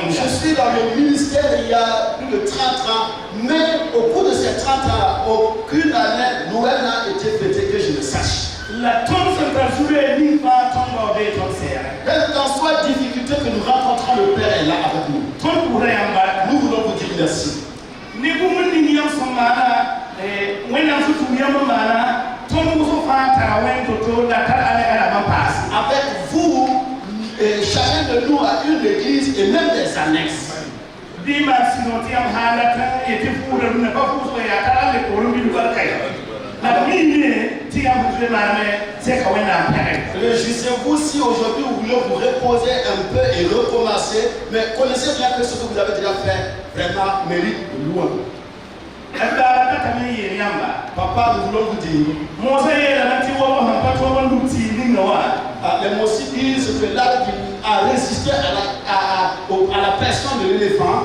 Je suis dans le ministère il y a plus de 30 ans, mais au cours de ces 30 ans, aucune année Noël n'a été fêtée que je ne sache. Quelle qu'en soit difficulté que nous rencontrons, le Père est là avec nous. Nous voulons vous dire merci. Avec vous, chacun de nous a une église et même des annexes. Réjouissez-vous si aujourd'hui vous voulez vous reposer un peu et recommencer, mais connaissez bien que ce que vous avez déjà fait vraiment mérite loin. Papa, nous voulons vous dire. Les mots aussi disent que là, il a résisté à la pression de l'éléphant.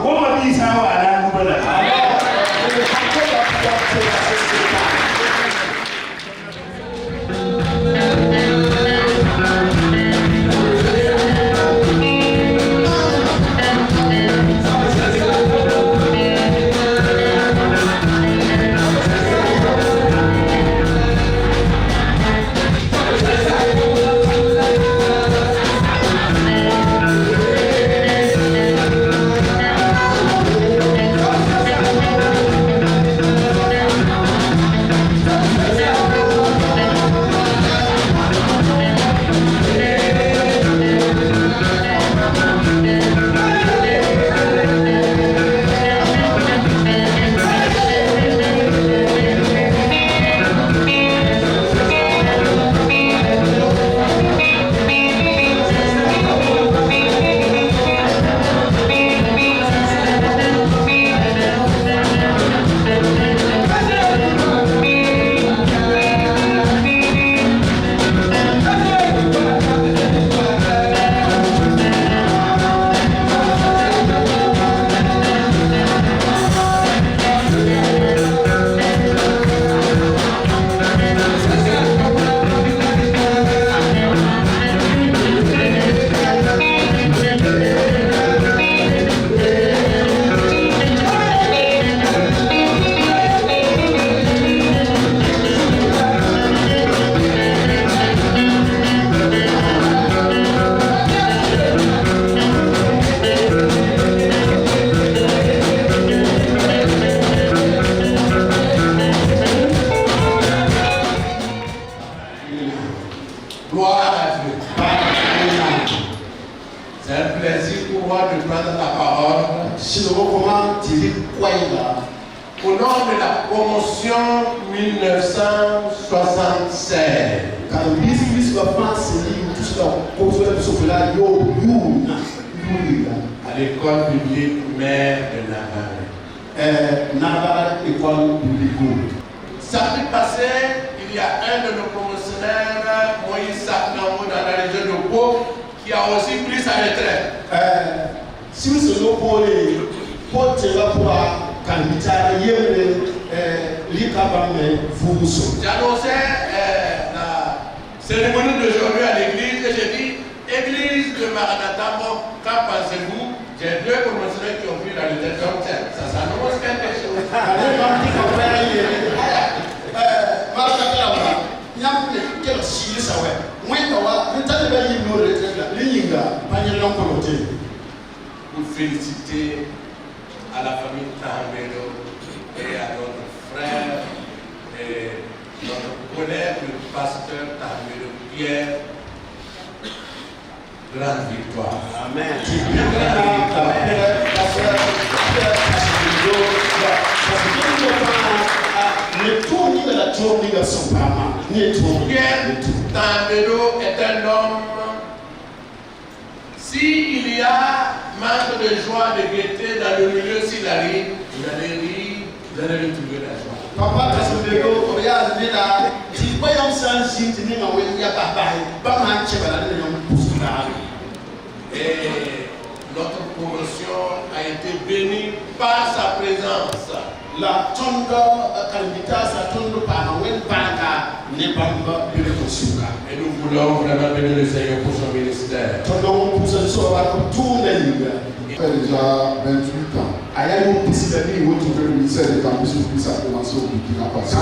Au nom de la promotion 1976, à l'école publique mère de Navarre. École publique. Samedi passé, il y a un de nos promotionnaires, Moïse Saknamo, dans la région de Pau, qui a aussi pris sa retraite. Si vous êtes pour j'annonçais la cérémonie d'aujourd'hui à l'église et j'ai dit, église de Maranatha, qu'en pensez-vous? J'ai deux promotionnaires qui ont pris la retraite, donc ça s'annonce quelque chose. Pour féliciter à la famille Tahamero et à notre frère et notre collègue, le pasteur Tahamero Pierre, grande victoire. Amen. Pierre Tahamero est un homme. S'il y a manque de joie, de gaieté dans le milieu, s'il arrive, vous allez rire, vous allez retrouver la joie. Papa, et notre promotion a été bénie par sa présence. La tondo kalbita sa tondo pa wen baraka ne bamba bile ko suka. Et nous voulons vraiment bénir le Seigneur pour son ministère. Ça fait déjà 28 ans. Le ministère des campus Publis a commencé au Burkina Faso.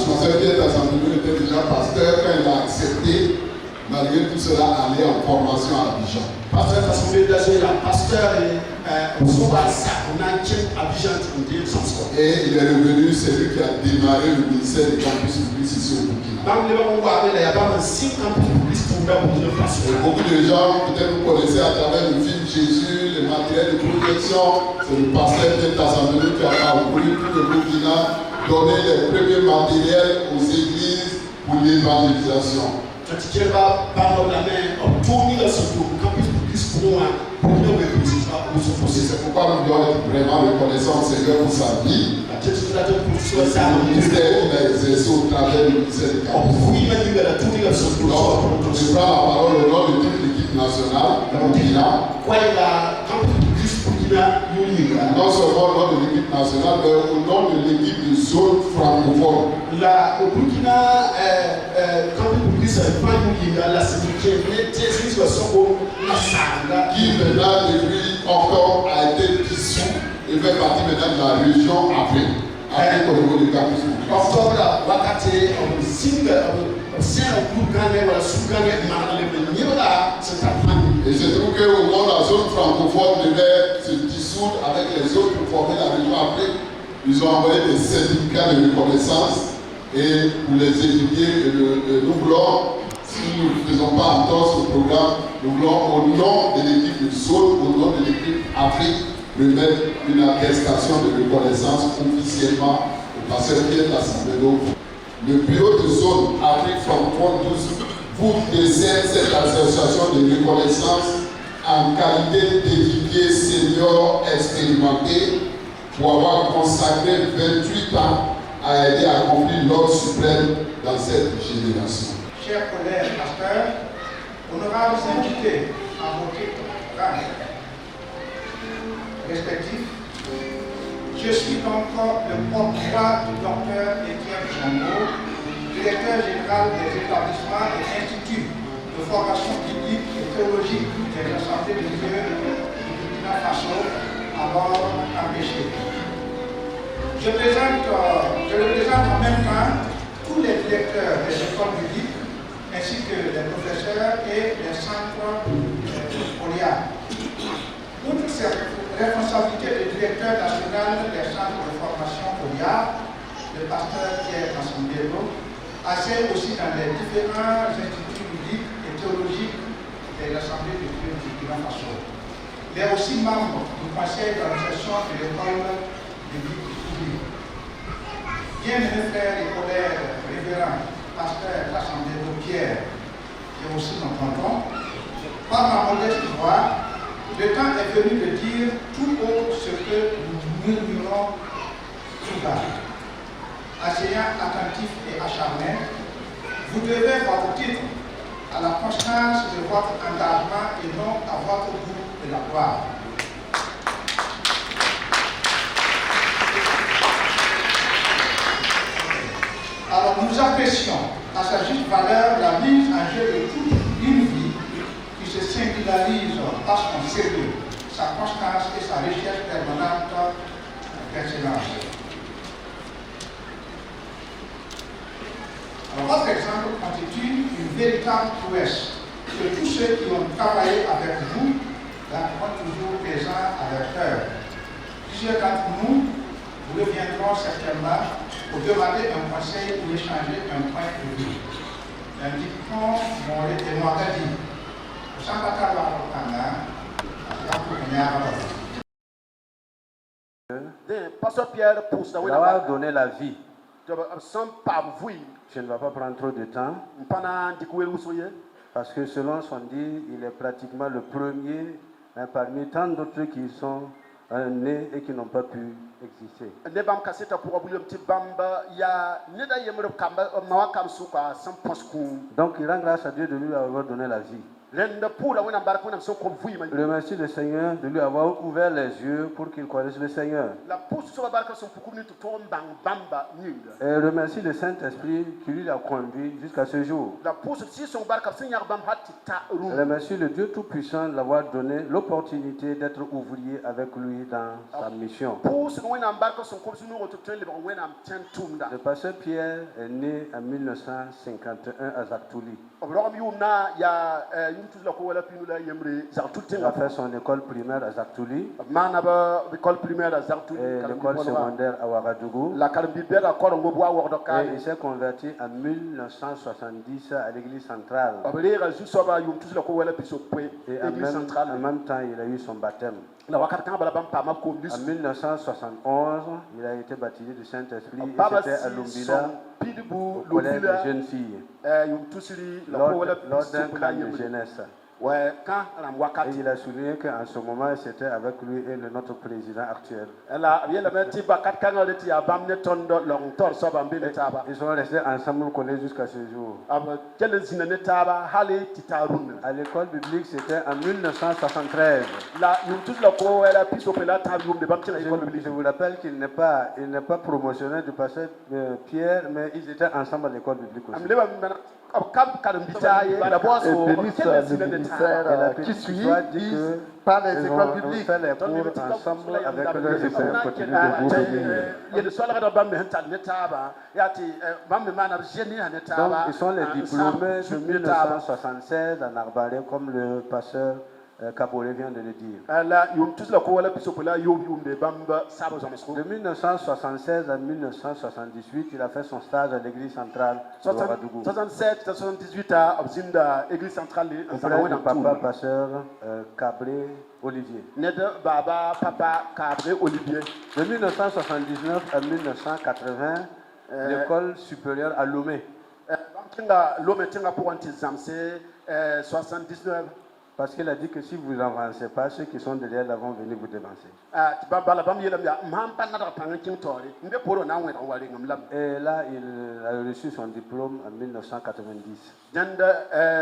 Son serviteur d'assemblée était déjà pasteur quand il a accepté, malgré tout cela, aller en formation à Abidjan. Pasteur d'assemblée d'Azéla, pasteur et et il est revenu, c'est lui qui a démarré le ministère des campus Publis ici au Burkina. Et beaucoup de gens, peut-être vous connaissez à travers le film Jésus, le matériel de protection, c'est le pasteur d'assemblée qui a parcouru tout le Burkina, donné les premiers matériels aux églises pour l'évangélisation. C'est pourquoi nous devons être vraiment reconnaissants au Seigneur pour sa vie. Le ministère qu'il a exercé au travers du ministère des campus. Je prends la parole au nom de toute l'équipe nationale du Burkina. Non seulement au nom de l'équipe nationale, mais au nom de l'équipe de zone francophone. Qui maintenant depuis octobre a été dissous et fait partie maintenant de la région Afrique. Afrique au niveau du campus. Et je trouve qu'au moment la zone francophone devait se dissoudre avec les autres pour former la région Afrique, ils ont envoyé des certificats de reconnaissance et pour les étudier, nous voulons, si nous ne faisons pas entorse au programme, nous voulons au nom de l'équipe de zone, au nom de l'équipe Afrique, remettre une attestation de reconnaissance officiellement au pasteur Pierre Lassambedo. Le bureau de zone Afrique francophone 12 vous décerne cette association de reconnaissance en qualité d'équipier senior expérimenté pour avoir consacré 28 ans à aider à accomplir l'ordre suprême dans cette génération. Chers collègues pasteurs, honorables invités à vos titres respectifs, je suis donc le porte-voix du docteur Étienne Chambeau, directeur général des établissements et instituts de formation biblique et théologique des assemblées de Dieu du Burkina Faso, alors empêché. Je le présente en même temps tous les directeurs des écoles bibliques, ainsi que les professeurs et les centres scolaires. Outre cette responsabilité de directeur national des centres de formation scolaire, le pasteur Pierre Lassambedo assène aussi dans les différents instituts bibliques et théologiques de l'Assemblée de Dieu du Burkina Faso. Il est aussi membre du conseil d'administration de l'école biblique publique. Bien-aimés frères et collègues révérends, pasteur Lassambedo Pierre, et aussi mon tonton, par ma modeste voix, le temps est venu de dire tout haut ce que nous murmurons tout bas. Enseignants attentifs et acharnés, vous devez votre titre à la constance de votre engagement et non à votre goût de la gloire. Alors nous apprécions à sa juste valeur la mise en jeu de toute une vie qui se singularise par son sérieux, sa constance et sa recherche permanente d'excellence. Alors, votre exemple constitue une véritable prouesse que tous ceux qui ont travaillé avec vous sont toujours présents à leur cœur. Plusieurs d'entre nous, vous reviendront certainement pour demander un conseil ou échanger un point de vue. L'indiquons mon dit. Pasteur Pierre pousse d'avoir donné la vie. Je Je ne vais pas prendre trop de temps. Parce que selon son dit, il est pratiquement le premier parmi tant d'autres qui sont nés et qui n'ont pas pu exister. Donc il rend grâce à Dieu de lui avoir donné la vie. Remercie le Seigneur de lui avoir ouvert les yeux pour qu'il connaisse le Seigneur. Et remercie le Saint-Esprit qui lui a conduit jusqu'à ce jour. Remercie le Dieu Tout-Puissant de l'avoir donné l'opportunité d'être ouvrier avec lui dans sa mission. Le pasteur Pierre est né en 1951 à Zaktouli. Il a fait son école primaire à Zaktouli et l'école secondaire à Ouagadougou. Et il s'est converti en 1970 à l'église centrale. Et en même temps, il a eu son baptême. En 1971, il a été baptisé du Saint-Esprit et c'était à Lumbila, au collège des jeunes filles, lors d'un camp de jeunesse. Et il a souligné qu'en ce moment, c'était avec lui et notre président actuel. Ils sont restés ensemble au collège jusqu'à ce jour. À l'école biblique, c'était en 1973. Je vous rappelle qu'il n'est pas promotionnaire du pasteur Pierre, mais ils étaient ensemble à l'école biblique aussi. Et le ministère qui suit par les écoles publiques. Fait les cours ensemble avec les Donc, ils sont les diplômés de 1976 en Arbalé, comme le pasteur Kabolé vient de le dire. De 1976 à 1978, il a fait son stage à l'église centrale de Ouagadougou. Auprès du papa pasteur Cabré Olivier. De 1979 à 1980, l'école supérieure à Lomé. Parce qu'il a dit que si vous n'avancez pas, ceux qui sont derrière là vont venir vous dévancer. Et là, il a reçu son diplôme en 1990. De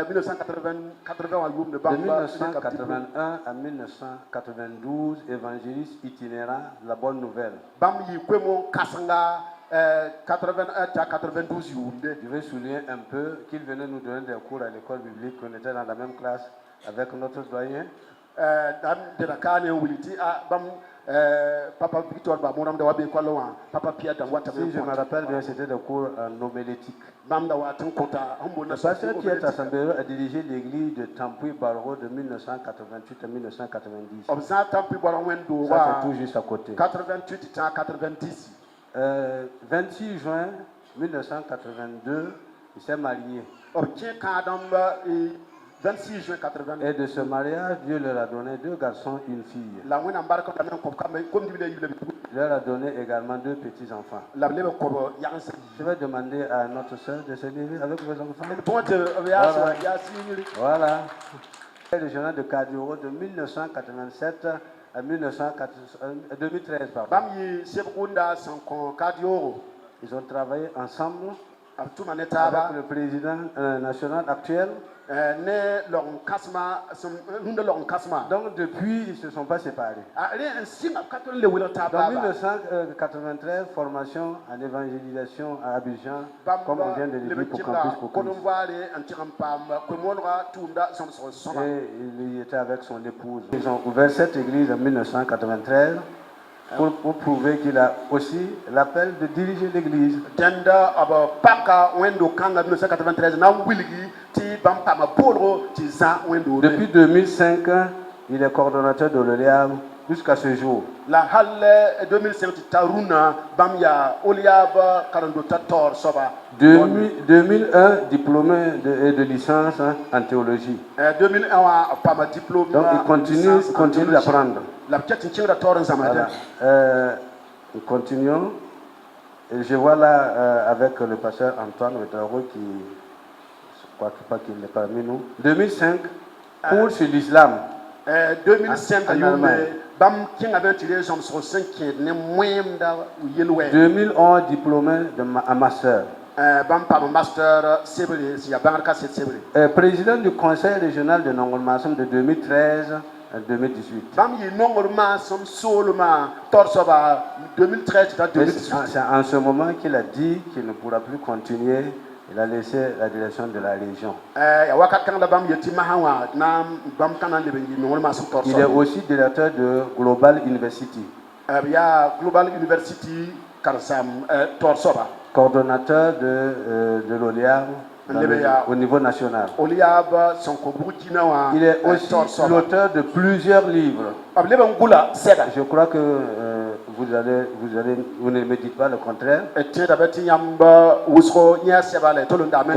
1981 à 1992, évangéliste itinérant, la bonne nouvelle. 92 Je vais souligner un peu qu'il venait nous donner des cours à l'école biblique, qu'on était dans la même classe avec notre doyen. Si je me rappelle bien, c'était des cours en homilétique. Le pasteur Pierre Tassambero a dirigé l'église de Tampouy Barreau de 1988 à 1990. Ça, c'est tout juste à côté. 26 juin 1982, il s'est marié. 26 juin 82. Et de ce mariage, Dieu leur a donné 2 garçons et une fille. Il leur a donné également 2 petits-enfants. Je vais demander à notre soeur de se lever avec vos enfants. Voilà. Le régional de Kadioro de 1987 à 2013. Pardon. Ils ont travaillé ensemble avec le président national actuel. Donc depuis, ils ne se sont pas séparés. Dans 1993, formation en évangélisation à Abidjan, comme on vient de le dire pour Campus Cocos. Et il était avec son épouse. Ils ont ouvert cette église en 1993. Pour prouver qu'il a aussi l'appel de diriger l'église. Depuis 2005, il est coordonnateur de l'OLEAM jusqu'à ce jour. 2001, diplômé de licence en théologie. Donc il continue d'apprendre. Voilà. Nous continuons. Et je vois là avec le pasteur Antoine Ouedraogo qui, je crois qu'il n'est pas parmi nous. 2005, cours sur l'islam. 2005, 2011, diplômé en master. Président du Conseil régional de Nongolmassum de 2013 à 2018. C'est en ce moment qu'il a dit qu'il ne pourra plus continuer. Il a laissé la direction de la région. Il est aussi directeur de Global University. Coordonnateur de l'OLIAB au niveau national. Il est aussi l'auteur de plusieurs livres. Je crois que vous ne me dites pas le contraire. Et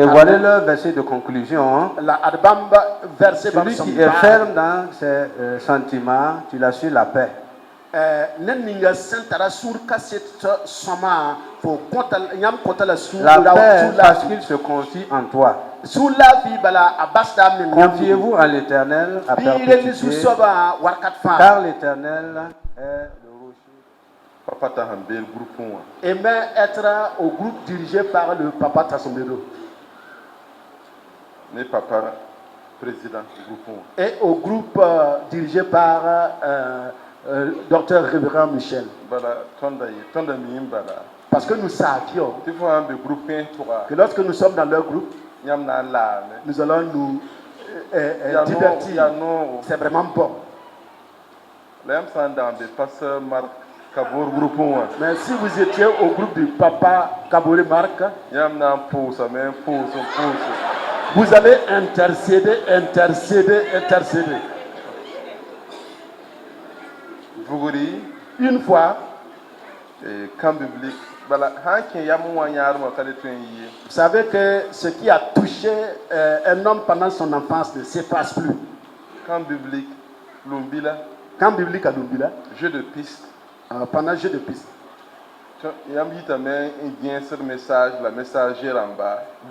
voilà le verset de conclusion. Celui qui est ferme dans ses sentiments, tu l'as su la paix. La paix parce qu'il se confie en toi. Confiez-vous à l'Éternel à perpétuité, car l'Éternel est le rocher. Papa Tahambel, groupe 1. Et même être au groupe dirigé par le Papa Tassombero. Mais papa, président du groupe 1. Et au groupe dirigé par Dr Révérend Michel. Parce que nous savions que lorsque nous sommes dans leur groupe, nous allons nous divertir. C'est vraiment bon. Mais si vous étiez au groupe du Papa Kabore Marc, vous allez intercéder. Une fois, vous savez que ce qui a touché un homme pendant son enfance ne s'efface plus. Camp biblique, Lumbila. Camp biblique à Lumbila. Jeu de piste. Pendant jeu de piste.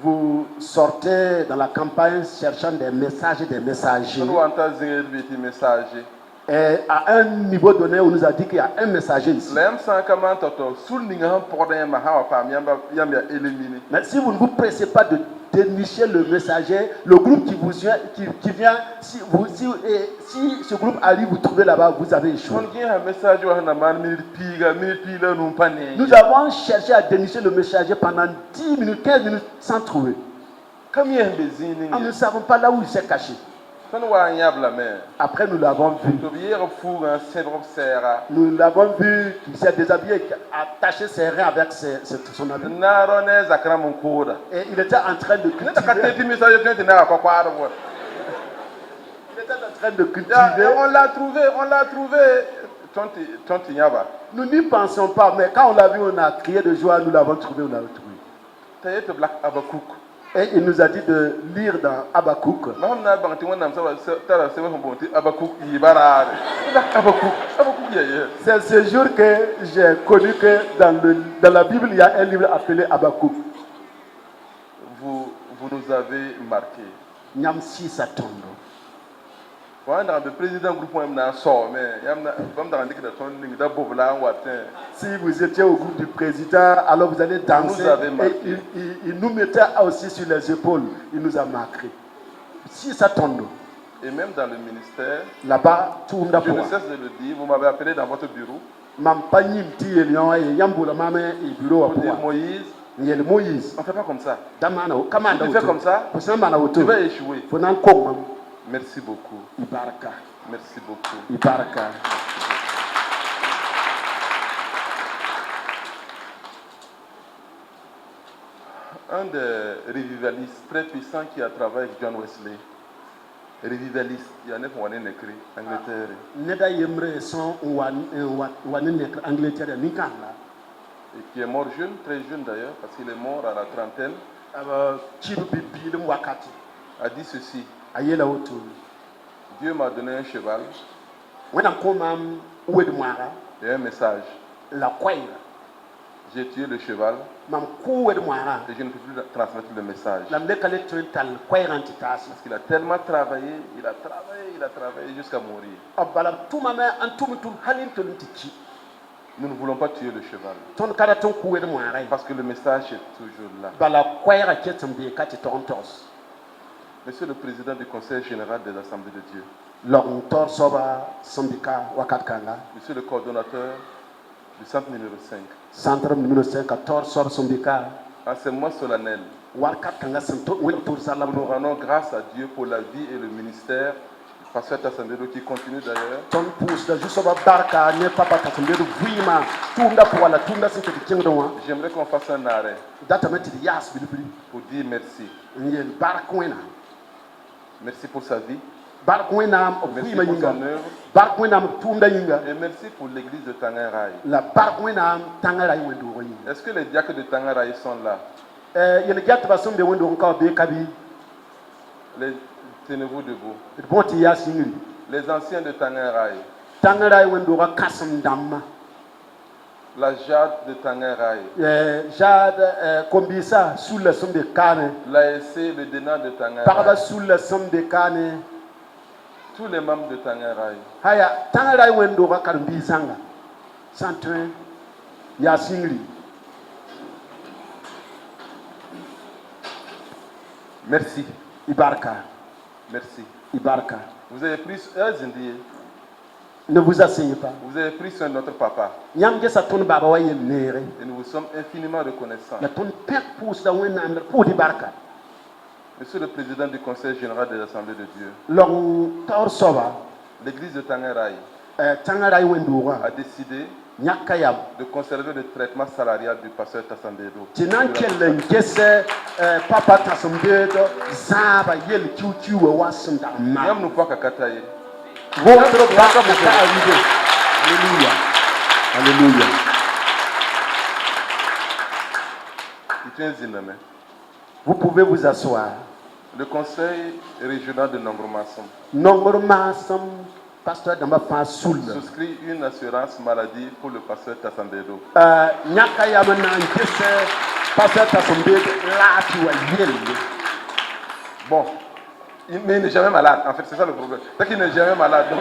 Vous sortez dans la campagne cherchant des messages et des messagers. Et à un niveau donné, on nous a dit qu'il y a un messager ici. Mais si vous ne vous pressez pas de dénicher le messager, le groupe qui vient, si ce groupe arrive, vous trouvez là-bas, vous avez échoué. Nous avons cherché à dénicher le messager pendant 10 minutes, 15 minutes sans trouver. Nous ne savons pas là où il s'est caché. Après, nous l'avons vu. Nous l'avons vu qu'il s'est déshabillé, attaché ses reins avec son habit. Et il était en train de cultiver. Il était en train de cultiver. On l'a trouvé. Nous n'y pensons pas, mais quand on l'a vu, on a crié de joie, nous l'avons trouvé, Et il nous a dit de lire dans Habakkuk. C'est ce jour que j'ai connu que dans la Bible, il y a un livre appelé Habakkuk. Vous nous avez marqué. Nyamsi Satondo. Si vous étiez au groupe du président, alors vous allez danser. Et il nous mettait aussi sur les épaules. Il nous a marqué. Si ça tombe. Et même dans le ministère, là-bas, tout le monde je ne cesse de le dire, vous m'avez appelé dans votre bureau. Moïse. Moïse. On ne fait pas comme ça. Si tu fais comme ça, tu vas échouer. Merci beaucoup. Ibaraka. Merci beaucoup. Ibaraka. Un des revivalistes très puissants qui a travaillé avec John Wesley. Revivaliste, il y en a qui ont écrit Angleterre. Et qui est mort jeune, très jeune d'ailleurs, parce qu'il est mort à la trentaine. A dit ceci. Dieu m'a donné un cheval et un message. J'ai tué le cheval et je ne peux plus transmettre le message. Parce qu'il a tellement travaillé, il a travaillé jusqu'à mourir. Nous ne voulons pas tuer le cheval. ton kada ton ku de moire Parce que le message est toujours là. bala kwera ketum be kati tontos Monsieur le Président du Conseil général des Assemblées de Dieu. long tor soba sambika wakat kanga Monsieur le coordonnateur du centre numéro 5. centre numéro 5 tor soba sambika En ce mois solennel, wakat kanga santo wel tour salam nous rendons grâce à Dieu pour la vie et le ministère du pasteur Tassambédo qui continue d'ailleurs. ton pousse da jusoba barka ne papa tatumbedu vuima tunda pour la tunda sinte kingdom J'aimerais qu'on fasse un arrêt data meti yas bilibili pour dire merci. ngel barkwena Merci pour sa vie. barkwena Merci vuima pour yinga son œuvre. barkwena tunda yinga Et merci pour l'église de Tangaray. la barkwena tangara ywendu royi Est-ce que les diacres de Tangaray sont là? yele gat basum be wendo nka be kabi Tenez-vous debout. bonti yasingri Les anciens de Tangaray. tangara wendo ka kasum damma La Jade de Tangaray. jade kombisa sulle sumbe kane L'ASC, le Dénat de paraba Tangaray. sulle sumbe kane Tous les membres de Tangaray. haya tangara wendo ka karbisanga santre yasingri Merci. ibarka Merci. ibarka Vous avez pris ne vous asseyez pas vous avez pris soin de notre papa. yam gesa ton baba wa yel nere Et nous vous sommes infiniment reconnaissants. la ton pek pousse da wena amir pour di barka Monsieur le Président du Conseil général des Assemblées de Dieu, long tor soba l'église de Tangaray tangara wendo a décidé nyaka yam de conserver le traitement salarial du pasteur Tassambédo. tinan kellen gese papa tasumbedo zaba yel kiukiu wa sunda ma Yam nous pas kakataye. votre barka est arrivé alléluia alléluia Il tient Ziname. vous pouvez vous asseoir Le conseil régional de Nongoromassum nongorma sam pasteur damba fa sul souscrit une assurance maladie pour le pasteur Tassambédo. nyaka yam na gese pasteur tasumbedo lati wa yel Bon, mais il n'est jamais malade. En fait, c'est ça le problème. C'est qu'il n'est jamais malade. Donc,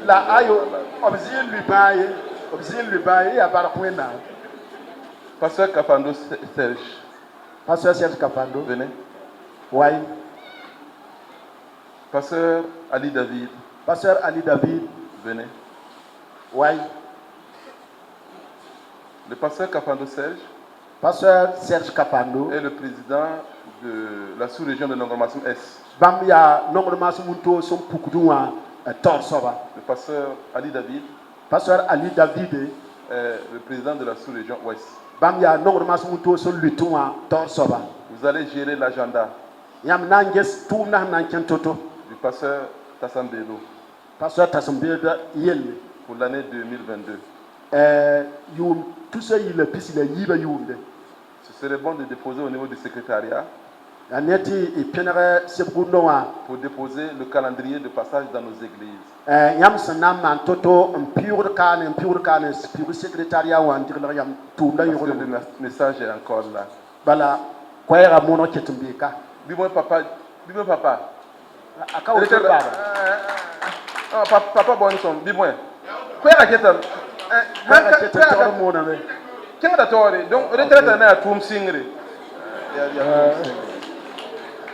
la ayo obzin lui baye ya barkwena Pasteur Kafando Serge, pasteur Serge Kafando venez. ouais Pasteur Ali David, pasteur Ali David venez. ouais Le pasteur Kafando Serge pasteur Serge Kafando est le président de la sous-région de Nongoromassum S. bam ya nongorma sumunto son pukudunwa tor soba Le pasteur Ali David pasteur Ali David est le président de la sous-région Ouest. bam ya nongorma sumunto son lutunwa tor soba Vous allez gérer l'agenda yam nanges tumna nan kentoto du pasteur Tassambédo pasteur tasumbedo yel pour l'année 2022. yum tout ça il pisi la yiba yumde Ce serait bon de déposer au niveau du secrétariat aneti ipenere sebgundowa pour déposer le calendrier de passage dans nos églises. yam sanam man toto pure kane pure secrétariat wan dirla yam tumda Parce que yoro le message est encore là. bala kwera mono ketumbika Dis-moi papa, akaw to baba Papa Bonson, dis-moi. Quoi la quête? kwera ketumbika mono me Quel est le donc retraite na tum singre.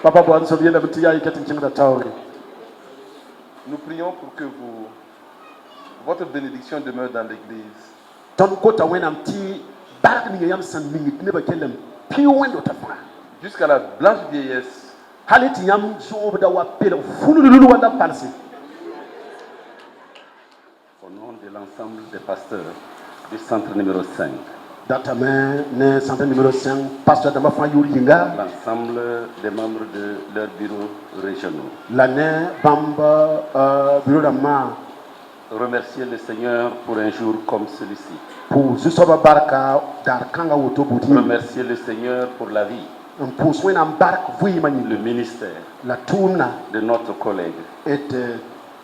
papa bon so yela btiya ketumbika tawri Nous prions pour que votre bénédiction demeure dans l'église. ton kota wenam ti bark ni yam san minute ne ba kellem pi wendo tafa Jusqu'à la blanche vieillesse. haliti yam so da wa pele fululu wanda palsi Au nom de l'ensemble des pasteurs du centre numéro 5, datame ne centre numéro 5 pasteur dama fa yuringa l'ensemble des membres de leurs bureaux régionaux, l'année bamba bureau dama remercier le Seigneur pour un jour comme celui-ci. pour zusoba barka dar kanga woto buti Remercier le Seigneur pour la vie, pour soin en bark vui mani le ministère la tourna de notre collègue, et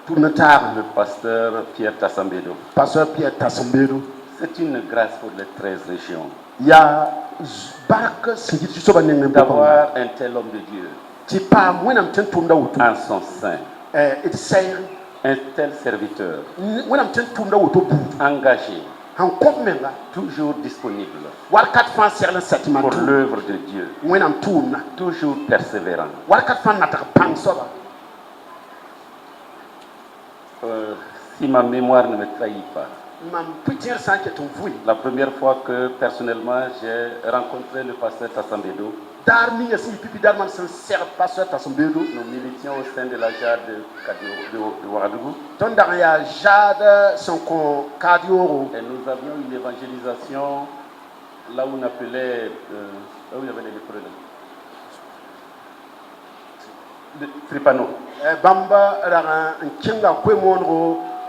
tournatar le pasteur Pierre Tassambédo. pasteur Pierre Tassambédo C'est une grâce pour les 13 régions ya bark sigi zusoba nenge d'avoir un tel homme de Dieu ti pa mwenam ten tourna woto en son sein. et say Un tel serviteur, engagé, toujours disponible pour l'œuvre de Dieu, toujours persévérant. Si ma mémoire ne me trahit pas, la première fois que personnellement j'ai rencontré le pasteur Tassambedo, nous militions au sein de la JAD de Ouagadougou. Et nous avions une évangélisation là où on appelait, là où il y avait les lépreux. Tripano.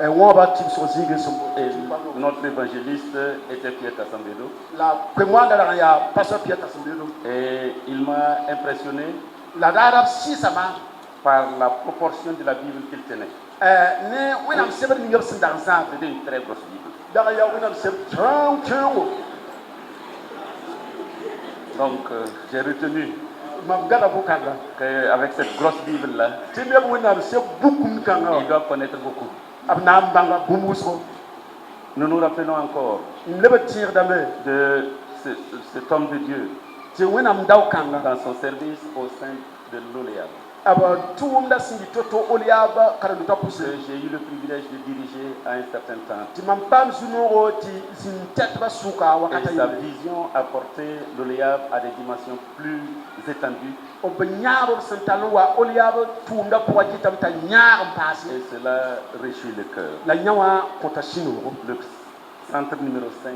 Et notre évangéliste était Pierre Tassambedo. Et il m'a impressionné par la proportion de la Bible qu'il tenait. C'était une très grosse Bible. Donc j'ai retenu qu'avec cette grosse Bible-là, il doit connaître beaucoup. Nous nous rappelons encore de cet homme de Dieu dans son service au sein de l'OLEAB. J'ai eu le privilège de diriger à un certain temps. Et sa vision a porté l'OLEAB à des dimensions plus étendues. Et cela réjouit le cœur. Le centre numéro 5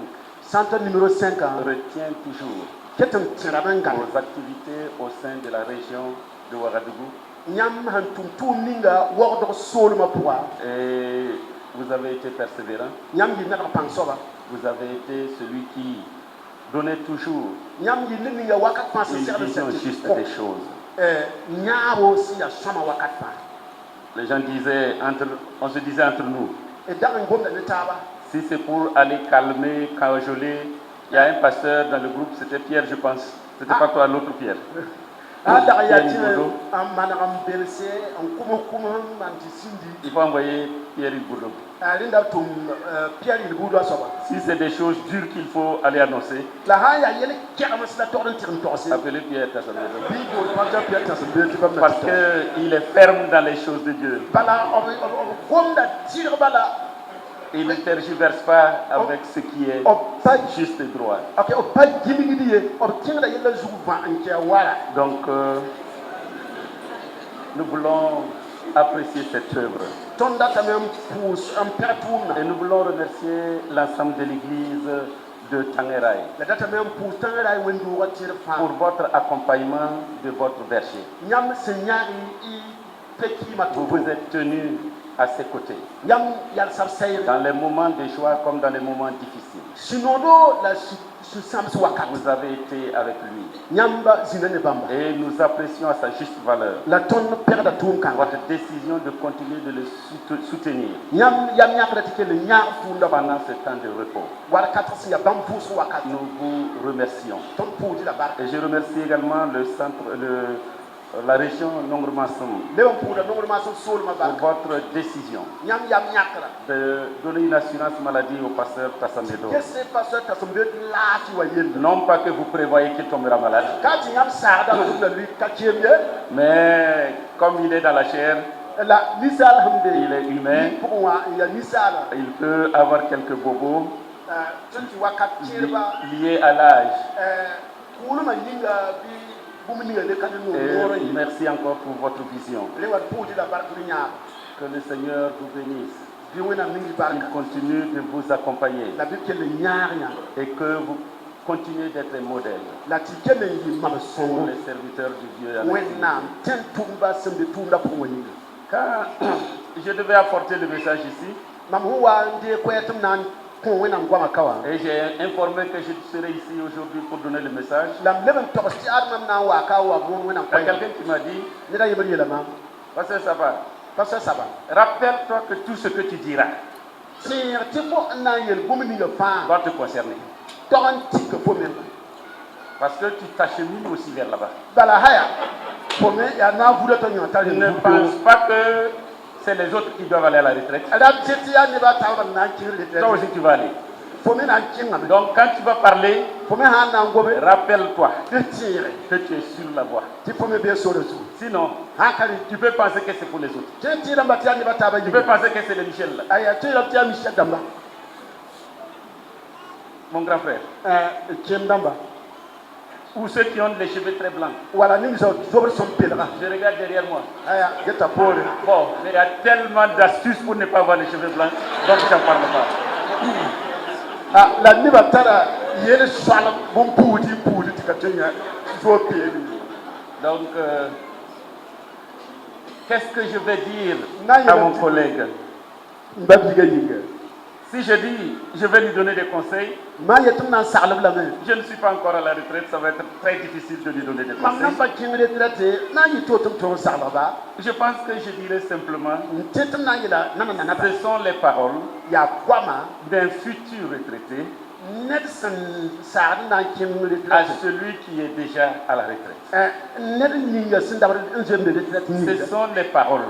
retient toujours nos activités au sein de la région de Ouagadougou. Et vous avez été persévérant. Vous avez été celui qui donnait toujours une vision juste des choses. Les gens disaient, on se disait entre nous, si c'est pour aller calmer, cajoler, il y a un pasteur dans le groupe, c'était Pierre, je pense. C'était pas toi, l'autre Pierre. Il faut envoyer Pierre Ilboudou. Si c'est des choses dures qu'il faut aller annoncer, appelez Pierre Tassambedo. Parce qu'il est ferme dans les choses de Dieu. Il ne tergiverse pas avec ce qui est juste et droit. Donc, nous voulons apprécier cette œuvre. Et nous voulons remercier l'ensemble de l'église de Tangeray pour votre accompagnement de votre verger. Vous vous êtes tenus à ses côtés, dans les moments de joie comme dans les moments difficiles. Vous avez été avec lui. Et nous apprécions à sa juste valeur votre décision de continuer de le soutenir pendant ce temps de repos. Nous vous remercions. Et je remercie également le centre, la région Nongre-Massum pour votre décision de donner une assurance maladie au pasteur Tassambedo. Non pas que vous prévoyez qu'il tombera malade, mais comme il est dans la chair, il est humain, il peut avoir quelques bobos liés à l'âge. Et merci encore pour votre vision. Que le Seigneur vous bénisse. Il continue de vous accompagner. Et que vous continuez d'être un modèle pour les serviteurs du Dieu. Quand je devais apporter le message ici, et j'ai informé que je serai ici aujourd'hui pour donner le message. Il y a quelqu'un qui m'a dit, Pasteur Saba, rappelle-toi que tout ce que tu diras doit te concerner. Parce que tu t'achemines aussi vers là-bas. Je ne pense pas que c'est les autres qui doivent aller à la retraite. Toi aussi tu vas aller. Donc quand tu vas parler, rappelle-toi que tu es sur la voie. Sinon, tu peux penser que c'est pour les autres. Tu peux penser que c'est le Michel là. Mon grand frère. Ou ceux qui ont les cheveux très blancs. Je regarde derrière moi. Bon, mais il y a tellement d'astuces pour ne pas avoir les cheveux blancs, donc je n'en parle pas. Donc, qu'est-ce que je vais dire à mon collègue? Si je dis, je vais lui donner des conseils, je ne suis pas encore à la retraite, ça va être très difficile de lui donner des conseils. Je pense que je dirais simplement, ce sont les paroles d'un futur retraité à celui qui est déjà à la retraite. Ce sont les paroles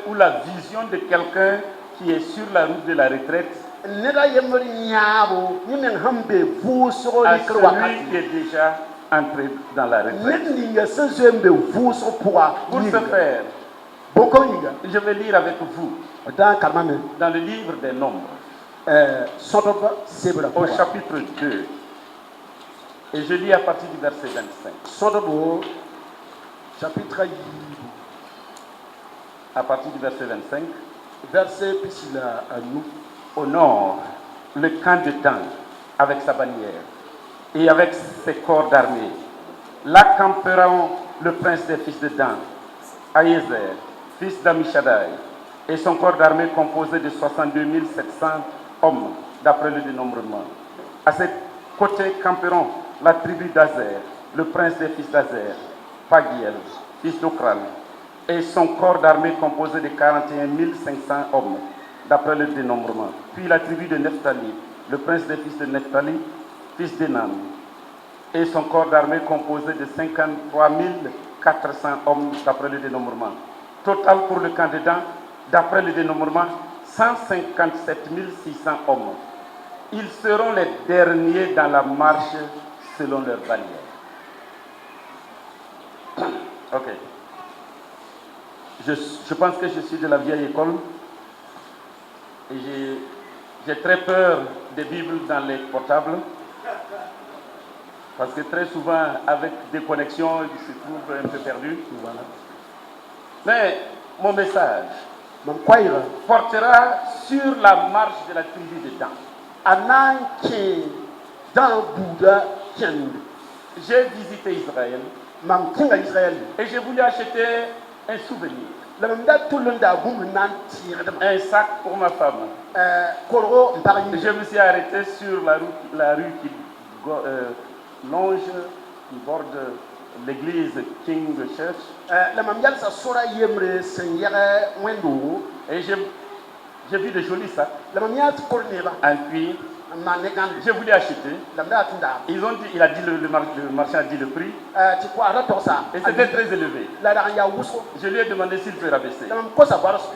ou la vision de quelqu'un qui est sur la route de la retraite, à celui qui est déjà entré dans la retraite. Pour ce faire, je vais lire avec vous dans le livre des Nombres, au chapitre 2, et je lis à partir du verset 25. À partir du verset 25. Au nord, le camp de Dan avec sa bannière et avec ses corps d'armée. Là camperont le prince des fils de Dan, Aïezer, fils d'Amishadai, et son corps d'armée composé de 62 700 hommes, d'après le dénombrement. À ses côtés camperont la tribu d'Azer, le prince des fils d'Azer, Pagiel, fils d'Okran, et son corps d'armée composé de 41 500 hommes, d'après le dénombrement. Puis la tribu de Nephtali, le prince des fils de Nephtali, fils d'Enam, et son corps d'armée composé de 53 400 hommes, d'après le dénombrement. Total pour le camp de Dan, d'après le dénombrement, 157 600 hommes. Ils seront les derniers dans la marche selon leur bannière. Ok. Je pense que je suis de la vieille école et j'ai très peur des Bibles dans les portables parce que très souvent, avec des connexions, ils se trouvent un peu perdus. Voilà. Mais mon message portera sur la marche de la tribu de Dan. J'ai visité Israël et j'ai voulu acheter un souvenir. Un sac pour ma femme. Je me suis arrêté sur la rue qui longe, qui borde l'église King Church. Et j'ai vu des jolis sacs en cuir. Je voulais acheter. Il a dit le marchand a dit le prix. Et c'était très élevé. Je lui ai demandé s'il peut rabaisser.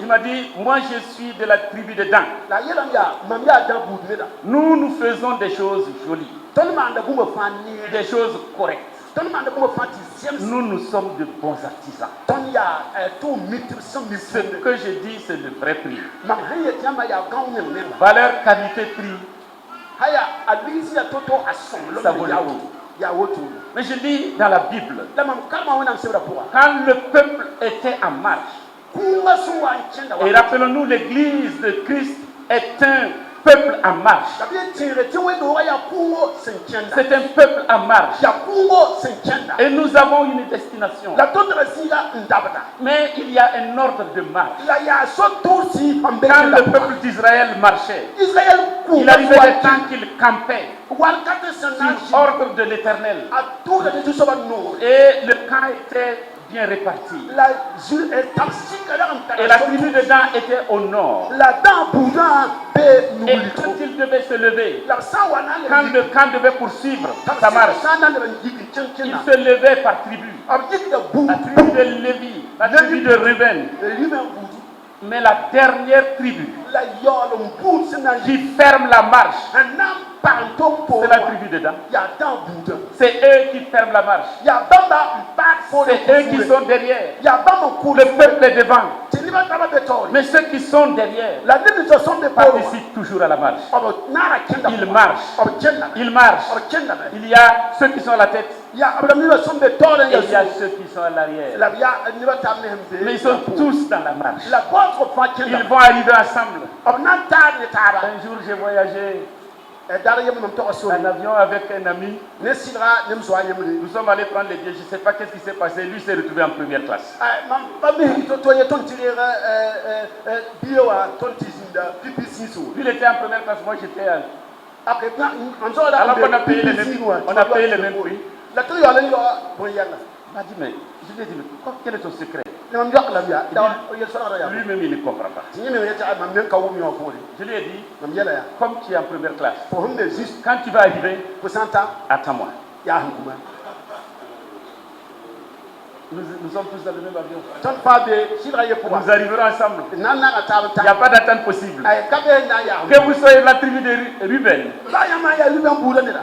Il m'a dit, moi je suis de la tribu de Dan. Nous faisons des choses jolies. Des choses correctes. Nous sommes de bons artisans. Ce que je dis, c'est le vrai prix. Valeur, qualité, prix. Ça vaut le coup. Mais je lis dans la Bible, quand le peuple était en marche, et rappelons-nous, l'église de Christ est un peuple en marche. C'est un peuple en marche. Et nous avons une destination. Mais il y a un ordre de marche. Quand le peuple d'Israël marchait, il arrivait des temps qu'il campait sur ordre de l'Éternel. Et le camp était bien répartie. Et la tribu de Dan était au nord. Et quand il devait se lever, quand le camp devait poursuivre sa marche, il se levait par tribu. La tribu de Lévi, la tribu de Ruben. Mais la dernière tribu qui ferme la marche, c'est la tribu de Dan. C'est eux qui ferment la marche. C'est eux qui sont derrière. Le peuple est devant. Mais ceux qui sont derrière participent toujours à la marche. Ils marchent. Ils marchent. Il y a ceux qui sont à la tête. Et il y a ceux qui sont à l'arrière. Mais ils sont tous dans la marche. Ils vont arriver ensemble. Un jour, j'ai voyagé en avion avec un ami. Nous sommes allés prendre les billets. Je ne sais pas qu'est-ce qui s'est passé. Lui s'est retrouvé en première classe. Lui, il était en première classe. Moi, j'étais en... Alors qu'on a payé les mêmes prix. Il m'a dit, mais je lui ai dit, mais quel est ton secret? Lui-même, il ne comprend pas. Je lui ai dit, comme tu es en première classe, quand tu vas arriver, attends-moi. Nous sommes tous dans le même avion. Nous arriverons ensemble. Il n'y a pas d'attente possible. Que vous soyez de la tribu de Ruben,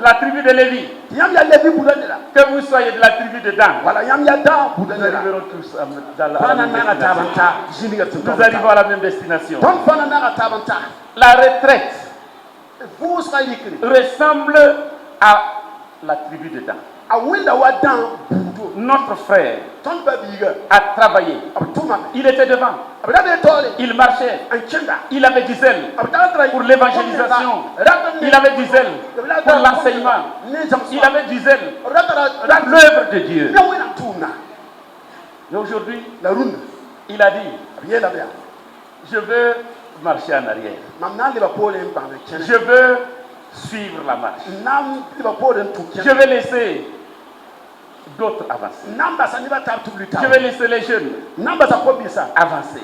la tribu de Lévi, que vous soyez de la tribu de Dan, nous arriverons tous dans la même destination. Nous arrivons à la même destination. La retraite ressemble à la tribu de Dan. Notre frère a travaillé. Il était devant. Il marchait. Il avait du zèle pour l'évangélisation. Il avait du zèle pour l'enseignement. Il avait du zèle dans l'œuvre de Dieu. Et aujourd'hui, il a dit, je veux marcher en arrière. Je veux suivre la marche. Je vais laisser d'autres avancer. Je vais laisser les jeunes avancer.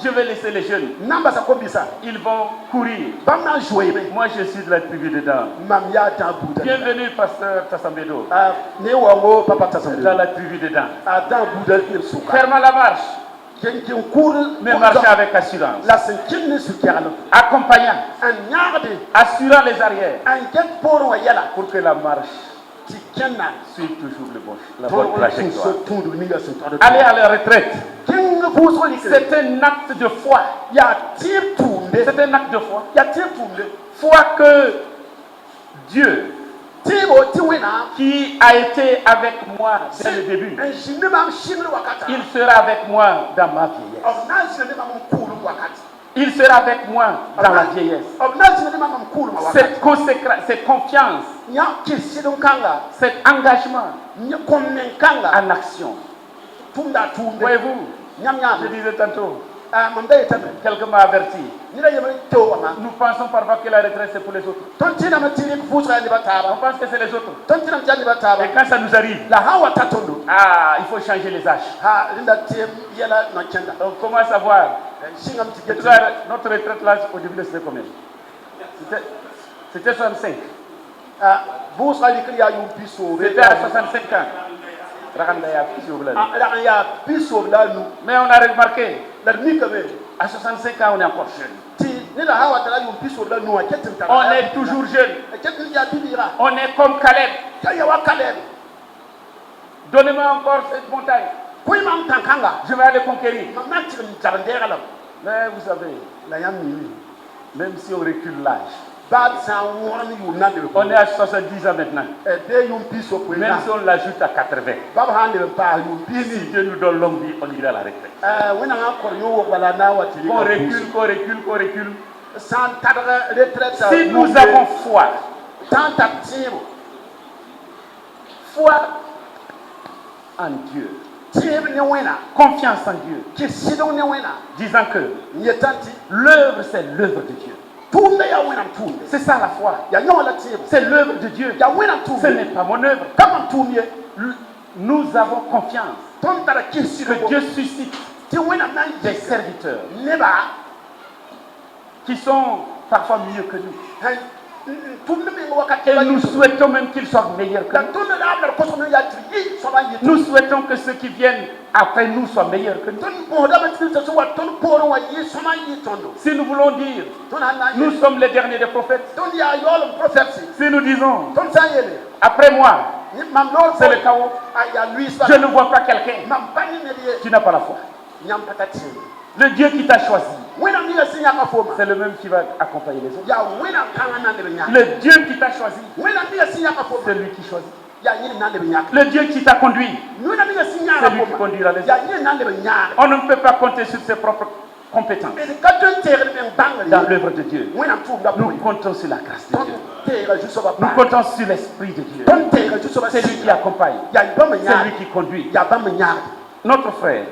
Je vais laisser les jeunes. Ils vont courir. Moi, je suis de la tribu de Dan. Bienvenue, pasteur Tassambedo. Dans la tribu de Dan. Fermons la marche. Mais marcher avec assurance. Accompagnant. Assurant les arrières. Pour que la marche suive toujours la bonne trajectoire. Aller à la retraite. C'est un acte de foi. C'est un acte de foi. Foi que Dieu, qui a été avec moi dès le début, il sera avec moi dans ma vieillesse. Il sera avec moi dans la vieillesse. Cette confiance, cet engagement en action. Voyez-vous, je disais tantôt, quelqu'un m'a averti. Nous pensons parfois que la retraite c'est pour les autres. On pense que c'est les autres. Et quand ça nous arrive, il faut changer les âges. On commence à voir. Notre retraite là, au début, c'était combien? C'était 65. C'était à 65 ans. Mais on a remarqué, à 65 ans, on est encore jeune. On est toujours jeune. On est comme Caleb. Donnez-moi encore cette montagne. Je vais aller conquérir. Mais vous savez, même si on recule l'âge, on est à 70 ans maintenant. Même si on l'ajoute à 80. Si Dieu nous donne longue vie, on ira à la retraite. Qu'on recule. Si nous avons foi en Dieu, confiance en Dieu, disant que l'œuvre c'est l'œuvre de Dieu. C'est ça la foi. C'est l'œuvre de Dieu. Ce n'est pas mon œuvre. Nous avons confiance que Dieu suscite des serviteurs qui sont parfois mieux que nous. Et nous souhaitons même qu'ils soient meilleurs que nous. Nous souhaitons que ceux qui viennent après nous soient meilleurs que nous. Si nous voulons dire, nous sommes les derniers des prophètes. Si nous disons, après moi, c'est le chaos, je ne vois pas quelqu'un. Tu n'as pas la foi. Le Dieu qui t'a choisi, c'est le même qui va accompagner les autres. Le Dieu qui t'a choisi, c'est lui qui choisit. Le Dieu qui t'a conduit, c'est lui qui conduira les autres. On ne peut pas compter sur ses propres compétences dans l'œuvre de Dieu. Nous comptons sur la grâce de Dieu. Nous comptons sur l'Esprit de Dieu. C'est lui qui accompagne. C'est lui qui conduit. Notre frère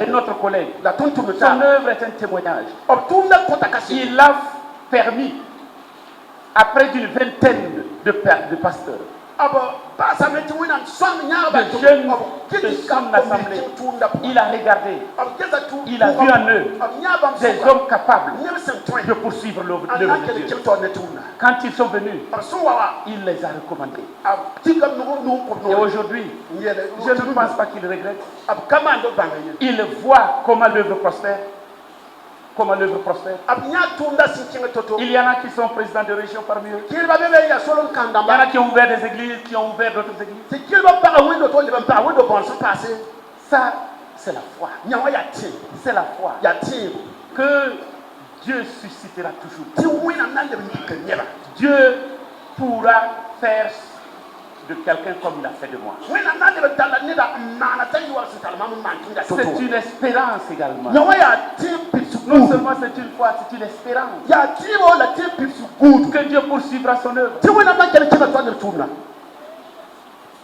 et notre collègue, son œuvre est un témoignage. Il a permis, après d'une vingtaine de pasteurs, de jeunes de son assemblée, il a regardé, il a vu en eux des hommes capables de poursuivre l'œuvre de Dieu. Quand ils sont venus, il les a recommandés. Et aujourd'hui, je ne pense pas qu'il regrette. Il voit comment l'œuvre prospère. Comment l'œuvre prospère. Il y en a qui sont présidents de région parmi eux. Il y en a qui ont ouvert des églises, qui ont ouvert d'autres églises. Ça, c'est la foi. C'est la foi que Dieu suscitera toujours. Dieu pourra faire de quelqu'un comme il a fait de moi. C'est une espérance également. Non seulement c'est une foi, c'est une espérance que Dieu poursuivra son œuvre.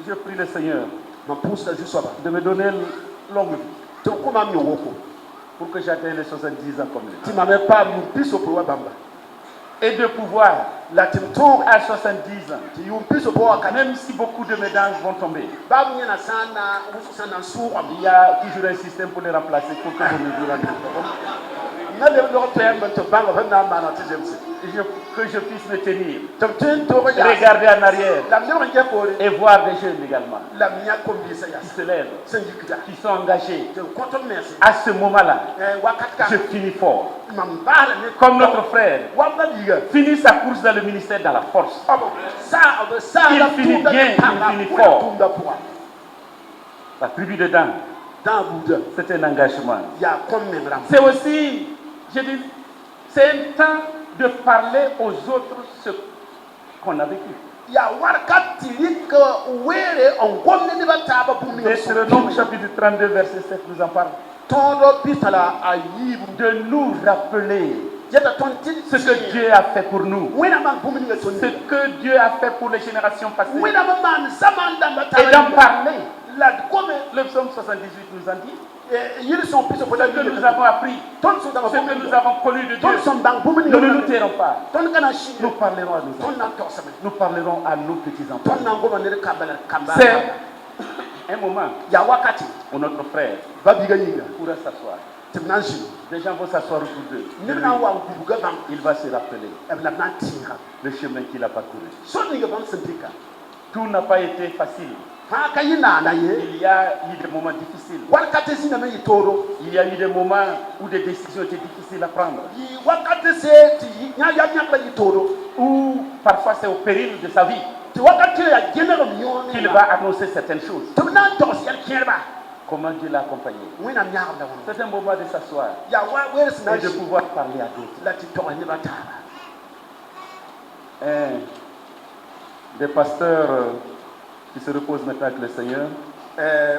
Je prie le Seigneur de me donner longue vie pour que j'atteigne les 70 ans comme lui. Et de pouvoir à 70 ans, même si beaucoup de mes dents vont tomber, il y a toujours un système pour les remplacer pour que vous me durez. Que je puisse me tenir, regarder en arrière et voir des jeunes également qui se lèvent, qui sont engagés. À ce moment-là, je finis fort. Comme notre frère finit sa course dans le ministère dans la force. Il finit bien, il finit fort. La tribu de Dan, c'est un engagement. C'est aussi, je dis, c'est un temps de parler aux autres ce qu'on a vécu. Deutéronome chapitre 32 verset 7 nous en parle. De nous rappeler ce que Dieu a fait pour nous, ce que Dieu a fait pour les générations passées, et d'en parler. Le psaume 78 nous en dit. Ce que nous avons appris, ce que nous avons connu de Dieu, nous ne nous tairons pas. Nous parlerons à nos enfants. Nous parlerons à nos petits-enfants. C'est un moment où notre frère pourra s'asseoir. Les gens vont s'asseoir autour d'eux. Il va se rappeler le chemin qu'il a parcouru. Tout n'a pas été facile. Il y a eu des moments difficiles. Il y a eu des moments où des décisions étaient difficiles à prendre. Ou parfois c'est au péril de sa vie qu'il va annoncer certaines choses. Comment Dieu l'a accompagné. C'est un moment de s'asseoir et de pouvoir parler à d'autres. Des pasteurs qui se reposent maintenant avec le Seigneur. J'ai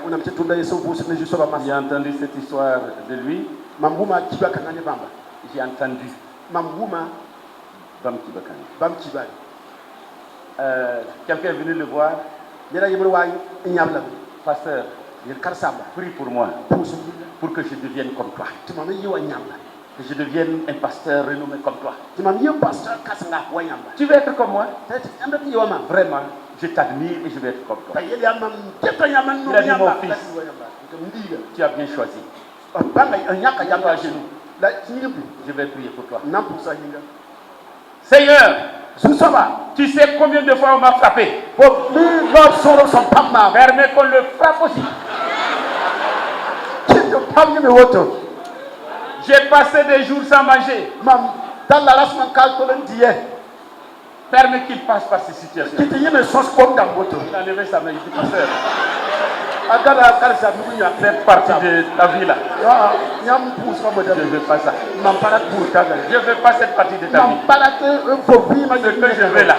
entendu cette histoire de lui. J'ai entendu Bam Kibakani. Quelqu'un est venu le voir. Pasteur, prie pour moi pour que je devienne comme toi. Que je devienne un pasteur renommé comme toi. Tu veux être comme moi? Vraiment, je t'admire et je vais être comme toi. Il a dit, mon fils, tu as bien choisi. Mets-toi à genoux. Je vais prier pour toi. Seigneur, tu sais combien de fois on m'a frappé. Permets qu'on le frappe aussi. J'ai passé des jours sans manger. Permets qu'il passe par ces situations. Il a levé sa main, il dit, pasteur, cette partie de la vie là. Je ne veux pas ça. Je ne veux pas cette partie de ta vie. Ce que je veux là,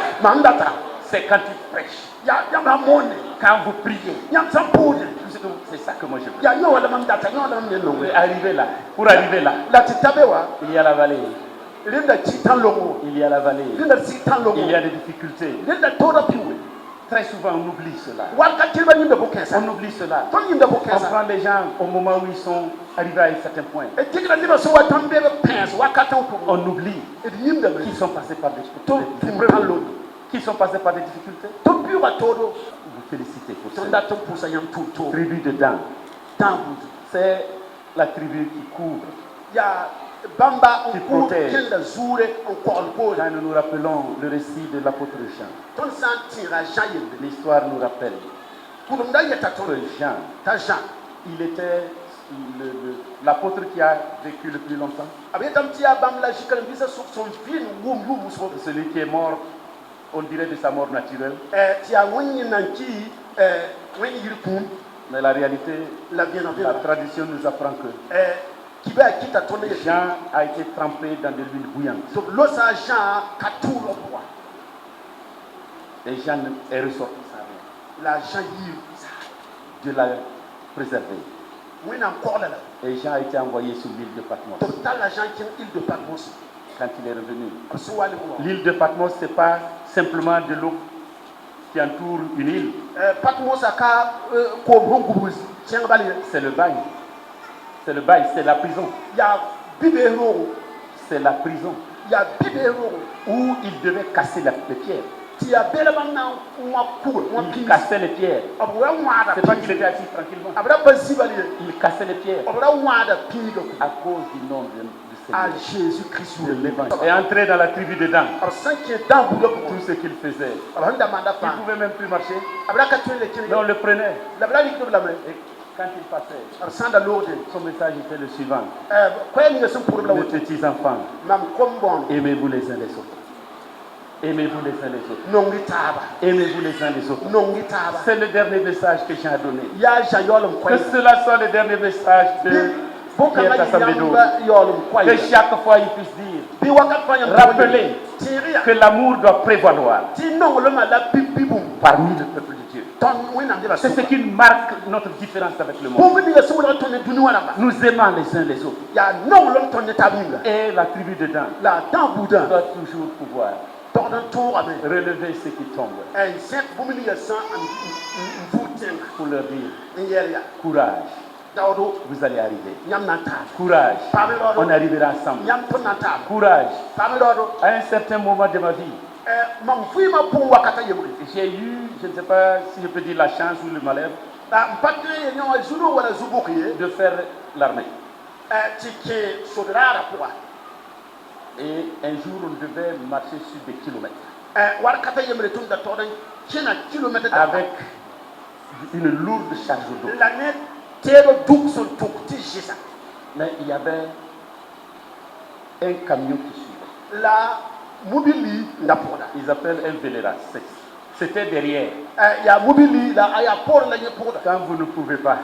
c'est quand tu prêches. Quand vous priez. C'est ça que moi je veux. Pour arriver là, il y a la vallée. Il y a la vallée. Il y a des difficultés. Très souvent on oublie cela. On oublie cela. On prend les gens au moment où ils sont arrivés à un certain point. On oublie qu'ils sont passés par des difficultés. Qui sont passés par des difficultés. Vous félicitez pour ça. Tribu de Dan. C'est la tribu qui couvre. Qui protège. Quand nous nous rappelons le récit de l'apôtre Jean, l'histoire nous rappelle que Jean, il était l'apôtre qui a vécu le plus longtemps. Celui qui est mort, on dirait de sa mort naturelle. Mais la réalité, la tradition nous apprend que Jean a été trempé dans de l'huile bouillante. Et Jean est ressorti sans rien. Dieu l'a préservé. Et Jean a été envoyé sur l'île de Patmos. Quand il est revenu, l'île de Patmos, ce n'est pas simplement de l'eau qui entoure une île. C'est le bagne. C'est le bail, c'est la prison. C'est la prison où il devait casser les pierres. Il cassait les pierres. C'est pas qu'il était assis tranquillement. Il cassait les pierres à cause du nom du Seigneur, Jésus-Christ, de l'évangile. Et entrer dans la tribu de Dan. Tout ce qu'il faisait. Il ne pouvait même plus marcher. Mais on le prenait. Et quand il passait, son message était le suivant. Les petits enfants, aimez-vous les uns les autres. Aimez-vous les uns les autres. Aimez-vous les uns les autres. C'est le dernier message que j'ai donné. Que cela soit le dernier message de Pierre Tassabedo. Que chaque fois il puisse dire, rappelez que l'amour doit prévaloir parmi le peuple de Dieu. C'est ce qui marque notre différence avec le monde. Nous aimons les uns les autres. Et la tribu de Dan doit toujours pouvoir relever ceux qui tombent pour leur dire courage, vous allez arriver. Courage, on arrivera ensemble. Courage. À un certain moment de ma vie, j'ai eu, je ne sais pas si je peux dire la chance ou le malheur, de faire l'armée. Et un jour, on devait marcher sur des kilomètres. Avec une lourde charge d'eau. Mais il y avait un camion qui suivait. Ils appellent un Velera. C'était derrière. Quand vous ne pouvez pas,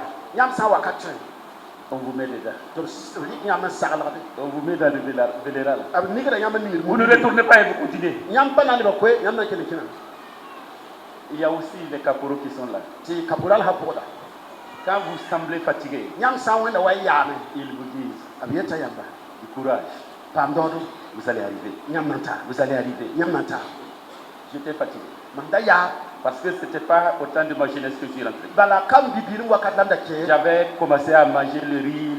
on vous met dedans. On vous met dans le Velera. Vous ne retournez pas et vous continuez. Il y a aussi les caporaux qui sont là. Quand vous semblez fatigué, ils vous disent du courage. Vous allez arriver. Vous allez arriver. J'étais fatigué. Parce que ce n'était pas au temps de ma jeunesse que je suis rentré. J'avais commencé à manger le riz,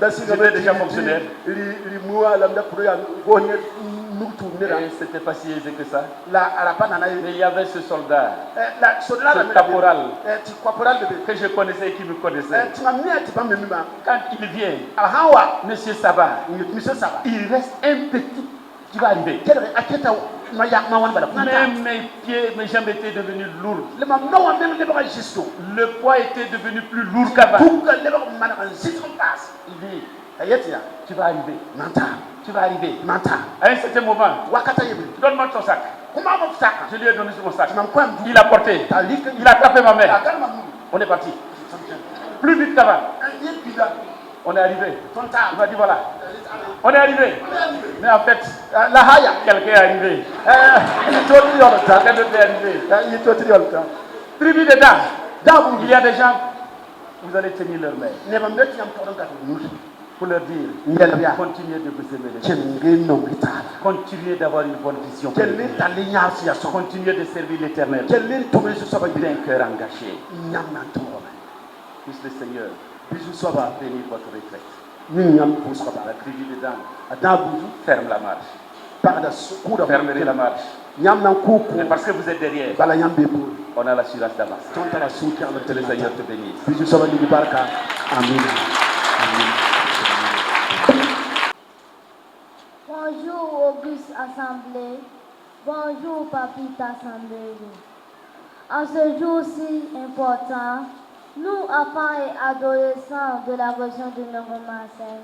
J'étais déjà fonctionnaire. Et c'était pas si aisé que ça. Mais il y avait ce soldat, ce caporal, que je connaissais et qui me connaissait. Quand il vient, Monsieur Saba, il reste un petit. Tu vas arriver. Même mes pieds, mes jambes étaient devenus lourdes. Le poids était devenu plus lourd qu'avant. Il dit, tu vas arriver. Tu vas arriver. À un certain moment, donne-moi ton sac. Je lui ai donné mon sac. Il a porté. Il a attrapé ma main. On est parti. Plus vite qu'avant. On est arrivé. Il m'a dit voilà. On est arrivé. Mais en fait, quelqu'un est arrivé. Quelqu'un d'autre est arrivé. Tribu dedans. Il y a des gens, vous allez tenir leur main. Pour leur dire, continuez de vous aimer. Continuez d'avoir une bonne vision. Continuez de servir l'Éternel. D'un cœur engagé. Puisse le Seigneur bénir votre retraite. La tribu dedans. Ferme la marche. Fermerez la marche. Mais parce que vous êtes derrière, on a l'assurance d'avance. Que le Seigneur te bénisse. Amen. Bonjour Auguste Assemblée. Bonjour Papite Assemblée. En ce jour si important, nous, enfants et adolescents de la région de Nongo-Marseille,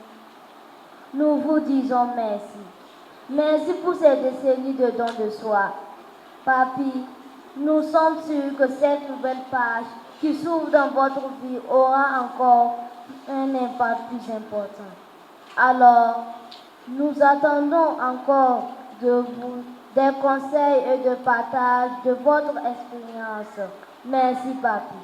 nous vous disons merci. Merci pour ces décennies de dons de soi. Papi, nous sommes sûrs que cette nouvelle page qui s'ouvre dans votre vie aura encore un impact plus important. Alors, nous attendons encore de vous des conseils et de partage de votre expérience. Merci, Papi.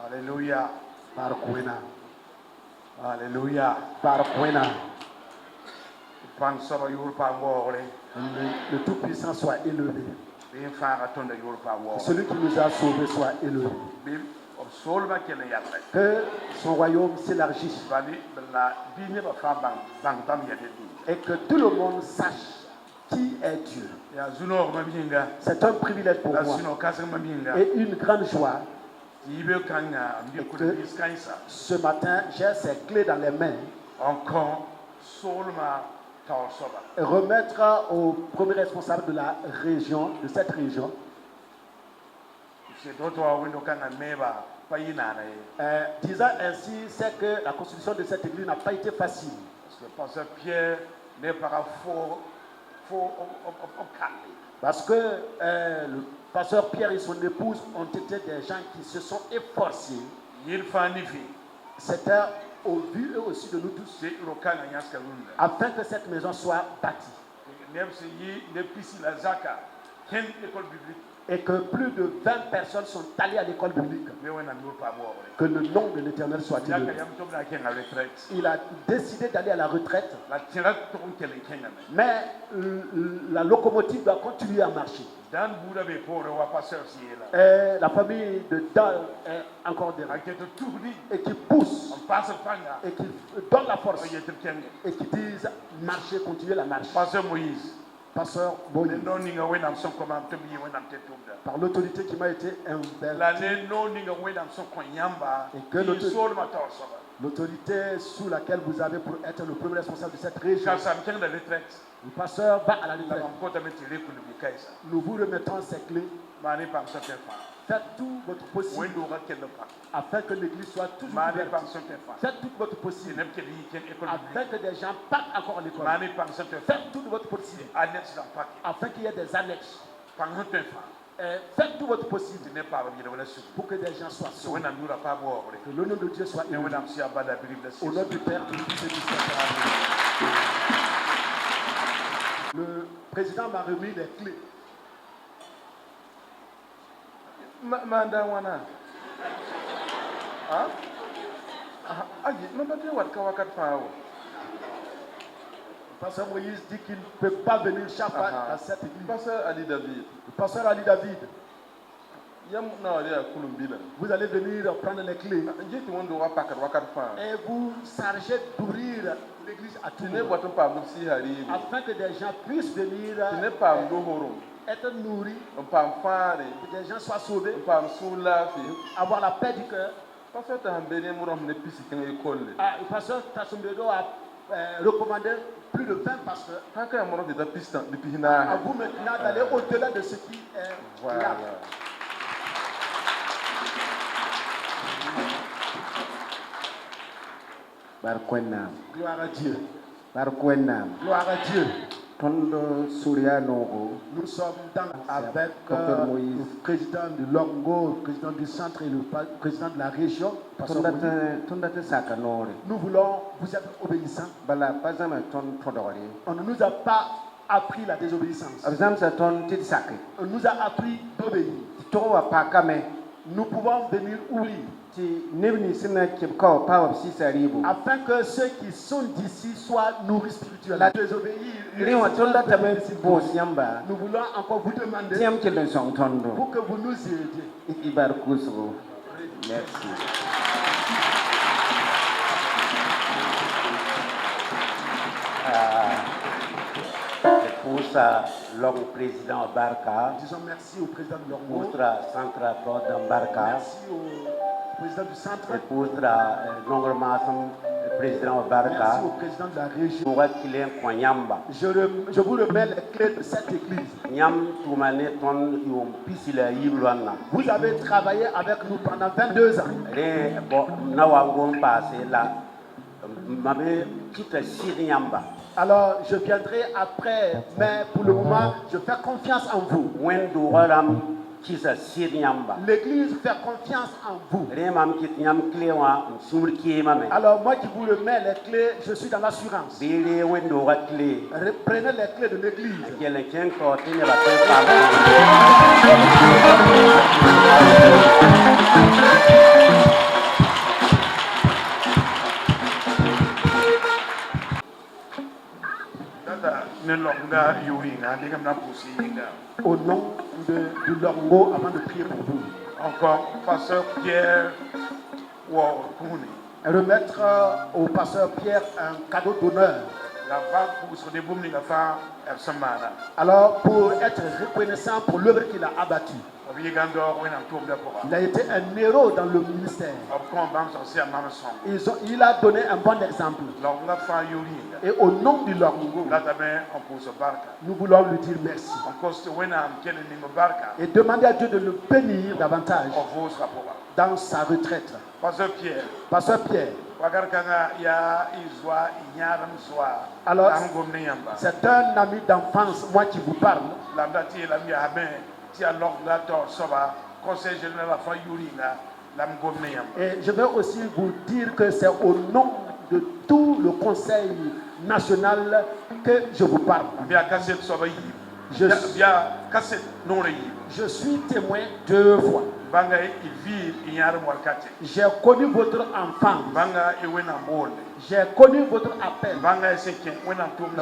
Alléluia. Barkwena. Alléluia. Barkwena. Le Tout-Puissant soit élevé. Que celui qui nous a sauvés soit élevé. Que son royaume s'élargisse. Et que tout le monde sache qui est Dieu. C'est un privilège pour moi. Et une grande joie. Que ce matin, j'ai ces clés dans les mains. Et remettre au premier responsable de la région, de cette région. Disant ainsi, c'est que la constitution de cette église n'a pas été facile. Parce que le pasteur Pierre et son épouse ont été des gens qui se sont efforcés. C'était au vu eux aussi de nous tous, afin que cette maison soit bâtie. Et que plus de 20 personnes sont allées à l'école biblique. Que le nom de l'Éternel soit élevé. Il a décidé d'aller à la retraite. Mais la locomotive doit continuer à marcher. Et la famille de Dan est encore derrière. Et qui pousse. Et qui donne la force. Et qui disent marcher, continuer la marche. Pasteur Moïse, par l'autorité qui m'a été invertie, et que l'autorité sous laquelle vous avez pour être le premier responsable de cette région, le pasteur va à la retraite. Nous vous remettons ces clés. Faites tout votre possible afin que l'église soit toujours ouverte. Faites tout votre possible afin que des gens partent encore à l'école. Faites tout votre possible afin qu'il y ait des annexes. Faites tout votre possible pour que des gens soient sauvés. Que le nom de Dieu soit élevé. Au nom du Père, du Fils et du Saint-Esprit. Le président m'a remis les clés. Mandawana. Ah? Ah, non, pas de wakat power. Pasteur Moïse dit qu'il ne peut pas venir chaque fois à cette église. Pasteur Ali David. Le pasteur Ali David. Vous allez venir prendre les clés. Et vous chargez d'ouvrir l'église à tout le monde. Afin que des gens puissent venir être nourris. Que des gens soient sauvés. Avoir la paix du cœur. Le pasteur Tassombedo a recommandé plus de 20 pasteurs. À vous maintenant d'aller au-delà de ce qui est là. Gloire à Dieu. Gloire à Dieu. Nous sommes avec le président du Longo, le président du centre et le président de la région. Nous voulons vous être obéissants. On ne nous a pas appris la désobéissance. On nous a appris d'obéir. Nous pouvons venir ouvrir. Afin que ceux qui sont d'ici soient nourris spirituellement. Désobéir. Nous voulons encore vous demander pour que vous nous aidiez. Merci. Pour l'homme président Barca. Disons merci au président de l'Ormo. Pour la centre d'Embarca. Merci au président du centre. Et pour le président Barca. Merci au président de la région. Je vous remets les clés de cette église. Vous avez travaillé avec nous pendant 22 ans. Alors, je viendrai après, mais pour le moment, je fais confiance en vous. L'église fait confiance en vous. Alors, moi qui vous remets les clés, je suis dans l'assurance. Prenez les clés de l'église. Au nom du Longo, avant de prier pour vous. Encore, pasteur Pierre remettre au pasteur Pierre un cadeau d'honneur. Alors, pour être reconnaissant pour l'œuvre qu'il a abattue. Il a été un héros dans le ministère. Il a donné un bon exemple. Et au nom du Longo, nous voulons lui dire merci. Et demander à Dieu de le bénir davantage dans sa retraite. Pasteur Pierre. Alors, c'est un ami d'enfance, moi qui vous parle. Et je vais aussi vous dire que c'est au nom de tout le conseil national que je vous parle. Je suis témoin 2 fois. J'ai connu votre enfance. J'ai connu votre appel.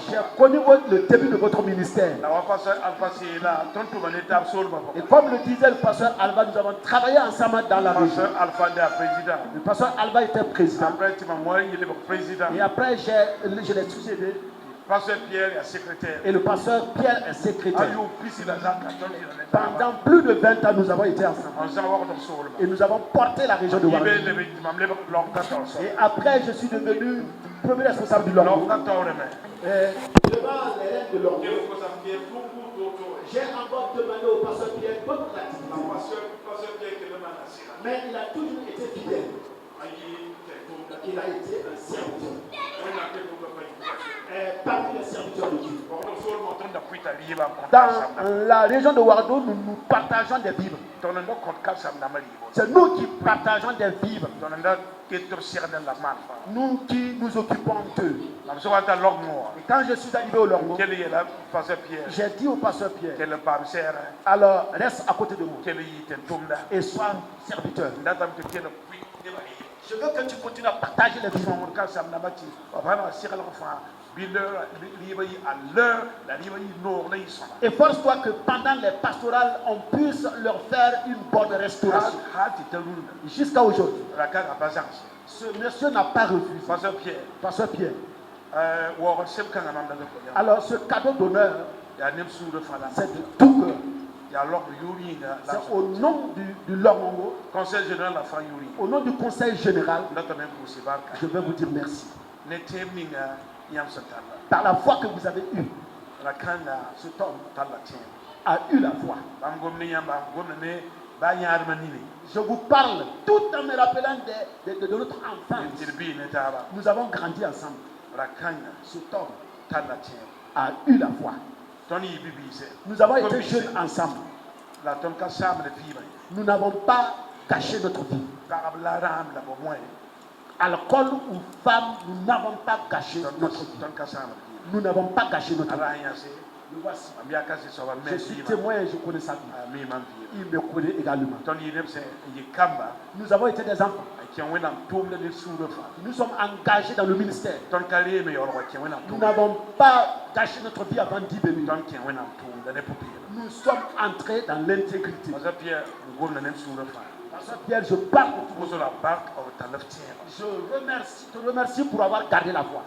J'ai connu le début de votre ministère. Et comme le disait le pasteur Alba, nous avons travaillé ensemble dans la région. Le pasteur Alba était président. Et après, je l'ai succédé. Et le pasteur Pierre est secrétaire. Pendant plus de 20 ans, nous avons été ensemble. Et nous avons porté la région de Ouagadougou. Et après, je suis devenu premier responsable du Longo. Devant les règles de Longo, j'ai encore demandé au pasteur Pierre d'autres activités. Mais il a toujours été fidèle. Il a été un serviteur. Parmi les serviteurs de Dieu. Dans la région de Ouagadougou, nous partageons des vivres. C'est nous qui partageons des vivres. Nous qui nous occupons d'eux. Et quand je suis arrivé au Longo, j'ai dit au pasteur Pierre, alors reste à côté de moi et sois serviteur. Je veux que tu continues à partager les vivants. Et force-toi que pendant les pastorales, on puisse leur faire une bonne restauration. Jusqu'à aujourd'hui. Ce monsieur n'a pas refusé. Pasteur Pierre. Alors ce cadeau d'honneur, c'est de tout cœur. C'est au nom du Lormongo, au nom du conseil général, je vais vous dire merci. Par la foi que vous avez eue, cet homme a eu la foi. Je vous parle tout en me rappelant de notre enfance. Nous avons grandi ensemble. Cet homme a eu la foi. Nous avons été jeunes ensemble. Nous n'avons pas caché notre vie. Alcool ou femme, nous n'avons pas caché notre vie. Nous n'avons pas caché notre vie. Je suis témoin et je connais sa vie. Il me connaît également. Nous avons été des enfants. Nous sommes engagés dans le ministère. Nous n'avons pas caché notre vie avant 10 minutes. Nous sommes entrés dans l'intégrité. Pierre, je parle pour toi. Je te remercie pour avoir gardé la foi.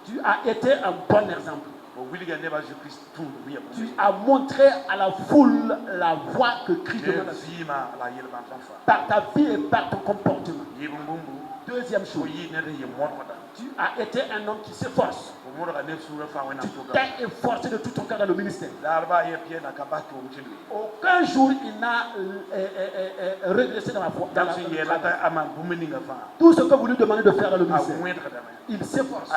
Tu as été un bon exemple. Tu as montré à la foule la voie que Christ donne à suivre. Par ta vie et par ton comportement. Deuxième chose, tu as été un homme qui s'efforce. Tu t'es efforcé de tout ton cœur dans le ministère. Aucun jour il n'a régressé dans la foi. Tout ce que vous lui demandez de faire dans le ministère, il s'efforce.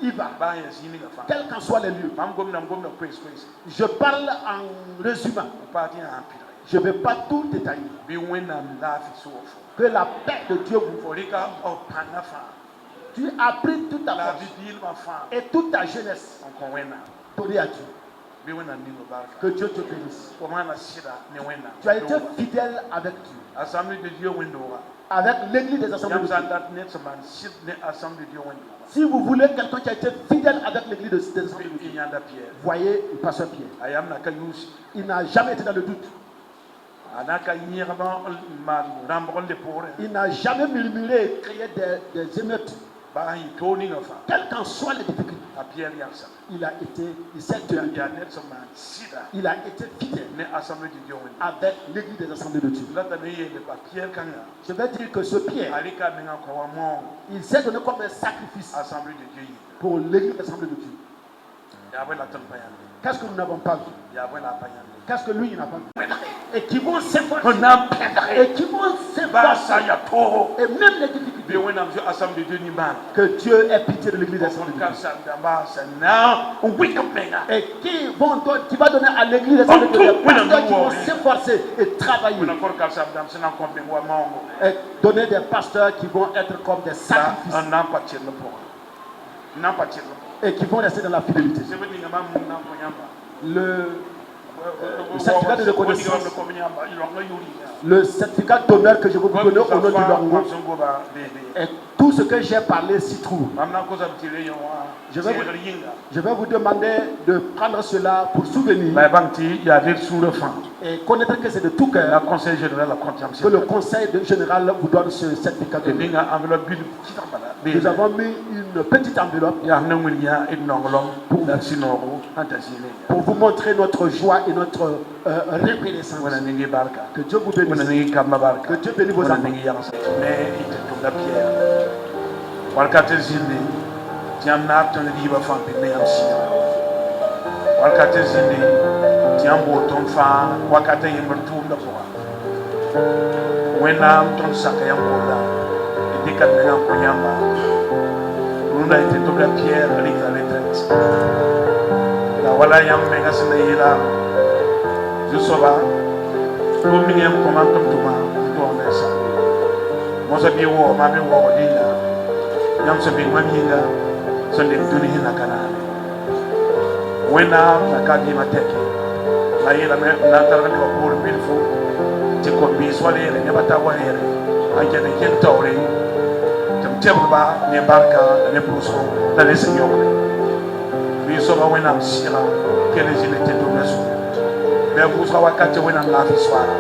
Il y va. Quels qu'en soient les lieux. Je parle en résumant. Je ne vais pas tout détailler. Que la paix de Dieu vous. Tu as pris toute ta force et toute ta jeunesse donnée à Dieu. Que Dieu te bénisse. Tu as été fidèle avec Dieu. Avec l'église des assemblées de Dieu. Si vous voulez quelqu'un qui a été fidèle avec l'église des assemblées de Dieu, voyez le pasteur Pierre. Il n'a jamais été dans le doute. Il n'a jamais murmuré et créé des émeutes. Quelles qu'en soient les difficultés, il s'est tenu. Il a été fidèle avec l'église des assemblées de Dieu. Je vais dire que ce Pierre, il s'est donné comme un sacrifice pour l'église des assemblées de Dieu. Qu'est-ce que nous n'avons pas vu? Qu'est-ce que lui il n'a pas vu? Et qui vont s'efforcer. Et qui vont s'efforcer. Et même les difficultés. Que Dieu ait pitié de l'église des assemblées de Dieu. Et qui va donner à l'église des assemblées de Dieu des pasteurs qui vont s'efforcer et travailler. Et donner des pasteurs qui vont être comme des sacrifices. Et qui vont rester dans la fidélité. Le certificat de reconnaissance, le certificat d'honneur que je vais vous donner au nom du Lormongo, et tout ce que j'ai parlé s'y trouve. Je vais vous demander de prendre cela pour souvenir et connaître que c'est de tout cœur que le conseil général vous donne ce certificat d'honneur. Nous avons mis une petite enveloppe pour vous montrer notre joie et notre reconnaissance. Que Dieu vous bénisse. Que Dieu bénisse vos enfants. Runda ite tobla Pierre avec la retraite. La wala yam mega sina yila. Je soba. Tout miniam comment tuma to mesa. Mosa bi wo ma be wo dina. Yam so bi maninga so de tuni hina kana. Wena nakabi mateke. La yila me na targa ko pour bilfo. Ti ko bi swale ne bata wale. Anje ne ken tawre. tebba ne barka ne puso da ne senyo bi so ba wena sira kele jile te do meso be puso wakati wena la fi swara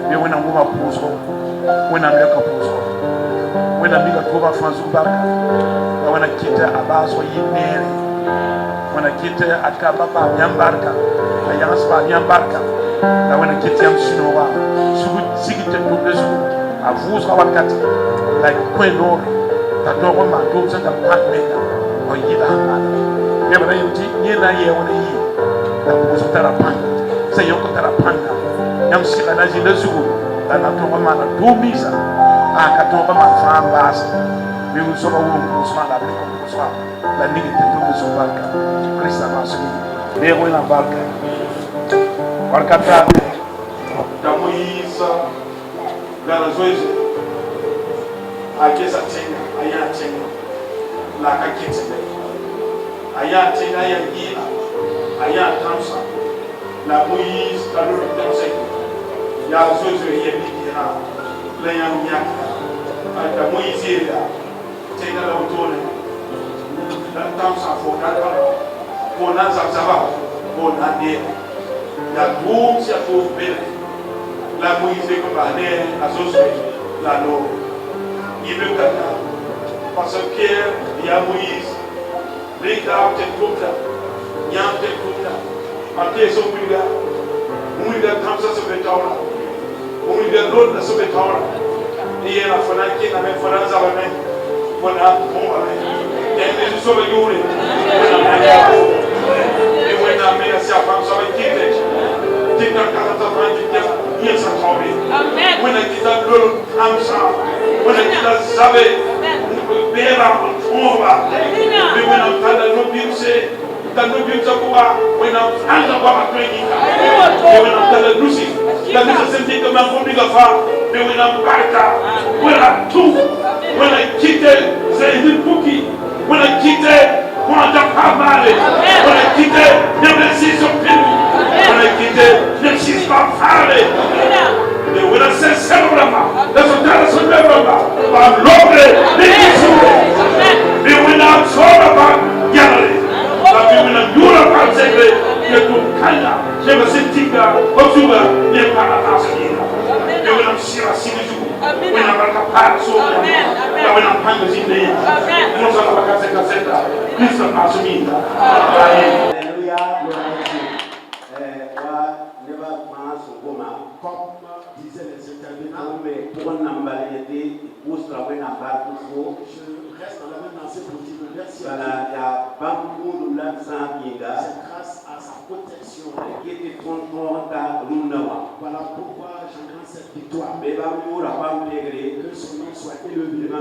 be wena ngoma puso wena mleka puso wena biga tuba fanzu barka da wena kita abaso yinere wena kita atka baba nyambarka ayaspa nyambarka da wena kita yam sinowa sugu sigite do meso avusa wakati la kweno ta do ko ma do sa ta patmena o yida hada ye bana yiti ye na ye wona yi ta ko so tara panga se yo ko tara panga yam sika na jinda zugu ta na to ma na do misa a ka to ma fa mbas bi u so ba wo so la bi ko so la ni te to so barka krista ma so be ko na barka barka ta Moïse la razoise akeza tena aya tena la kakitse aya tena ya gila aya tamsa la Moïse ta lo tamsa ya zozo ye bidira la ya nyaka ata Moïse ya tena la utone la tamsa fo kala ko na zabzaba ko na de ya boum sia fo bele la Moïse ko ba ne azozo la lo il le canal parce que il y a Moïse les gars te trouve il y a te trouve parce que son buga comme ça se fait tard on lui donne l'autre se fait tard et il a fallu qu'il n'avait pas dans la main voilà bon et les sauve yuri et on a mis la femme ça va quitter qui n'a qu'à t'attendre il s'est tombé amen on a dit dans l'eau comme ça on a dit dans Zabé Béra on va mais on a pas de l'objet dans l'objet quoi on a pas de quoi créer on a pas de lucie la lucie c'est que ma famille va faire mais on a pas on a tout on a quitté c'est une bouquille on a quitté on a pas mal on a quitté même si sont on a quitté même si pas parler et on a cessé vraiment la société se lève par l'ombre des jours et on a sauvé par Yahweh la vie on a dura par Zébré et tout Kaya je me suis dit que Ozuba n'est pas la tasse et on a sira sirizu on a pas pas so on a pas de zine on s'en va casser cassetta Christ a soumis alléluia comme disaient les intervenants, je reste dans la même lancée pour dire merci à Dieu. C'est grâce à sa protection. Voilà pourquoi j'en cette victoire. Que son nom soit élevé.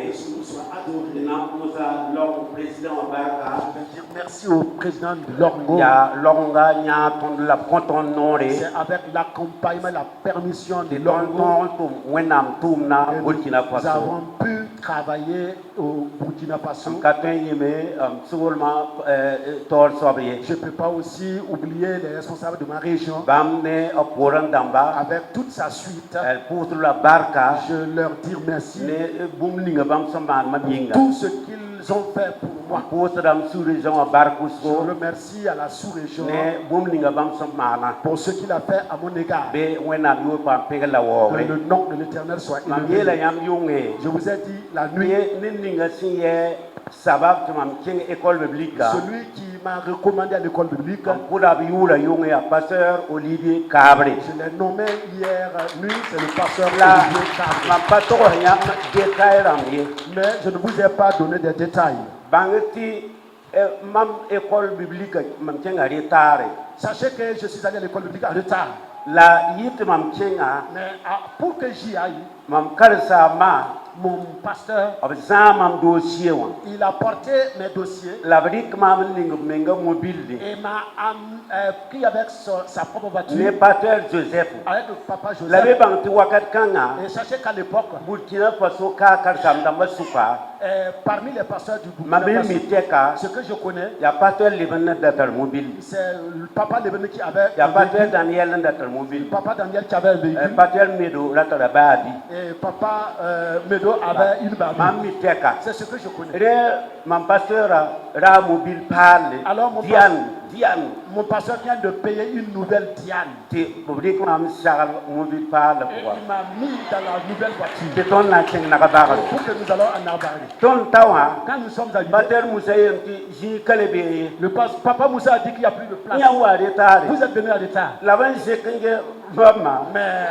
Que son nom soit adoré. Je vais dire merci au président de Lorgo. C'est avec l'accompagnement, la permission de Lorgo. Nous avons pu travailler au Burkina Faso. Je ne peux pas aussi oublier les responsables de ma région. Avec toute sa suite, je leur dis merci. Tout ce qu'ils ont fait pour moi. Je remercie à la sous-région pour ce qu'il a fait à mon égard. Que le nom de l'Éternel soit élevé. Je vous ai dit la nuit, celui qui m'a recommandé à l'école biblique, je l'ai nommé hier nuit, c'est le pasteur Olivier Cabré. Mais je ne vous ai pas donné des détails. Sachez que je suis allé à l'école biblique en retard. Mais pour que j'y aille, mon pasteur, il a porté mes dossiers et m'a pris avec sa propre voiture, avec le papa Joseph. Et sachez qu'à l'époque, Parmi les pasteurs du Burkina Faso, ce que je connais, il y a pasteur Lebanon d'Automobile. C'est le papa Lebanon qui avait. Il y a pasteur Daniel d'Automobile. Papa Daniel qui avait un véhicule. Pasteur Medo d'Automobile. Et papa Medo avait une barbe. C'est ce que je connais. Mon pasteur a mobile parle. Alors Diane. Mon pasteur vient de payer une nouvelle Diane. Il m'a mis dans la nouvelle voiture. Pour que nous allons en Arbarie. Quand nous sommes arrivés, le papa Moussa a dit qu'il n'y a plus de place. Vous êtes venu à retard. Mais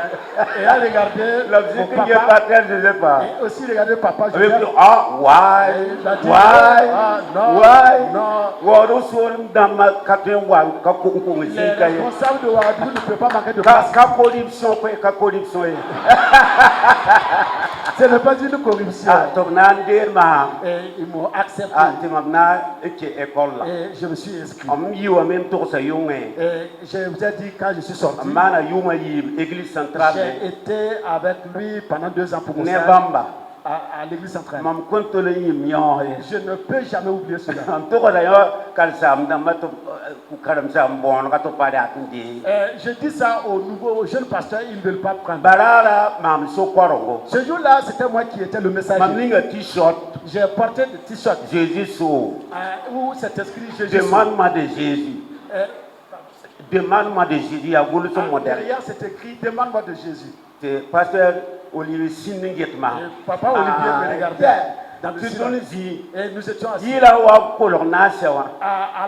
et à regarder le papa et aussi regarder papa. Les responsables de Ouadou ne peuvent pas manquer de place. Ce n'est pas une corruption. Et ils m'ont accepté. Et je me suis inscrit. Et je vous ai dit quand je suis sorti, j'ai été avec lui pendant 2 ans pour mon à l'église centrale. Je ne peux jamais oublier cela. Je dis ça aux jeunes pasteurs, ils ne veulent pas prendre. Ce jour-là, c'était moi qui étais le messager. J'ai porté des t-shirts. Jésus où c'est écrit Jésus. Demande-moi de Jésus. Demande-moi de Jésus. Derrière, c'est écrit demande-moi de Jésus. C'est pasteur Olivier Sinningetma. Papa Olivier me regardait. Dans le silence. Et nous étions assis. À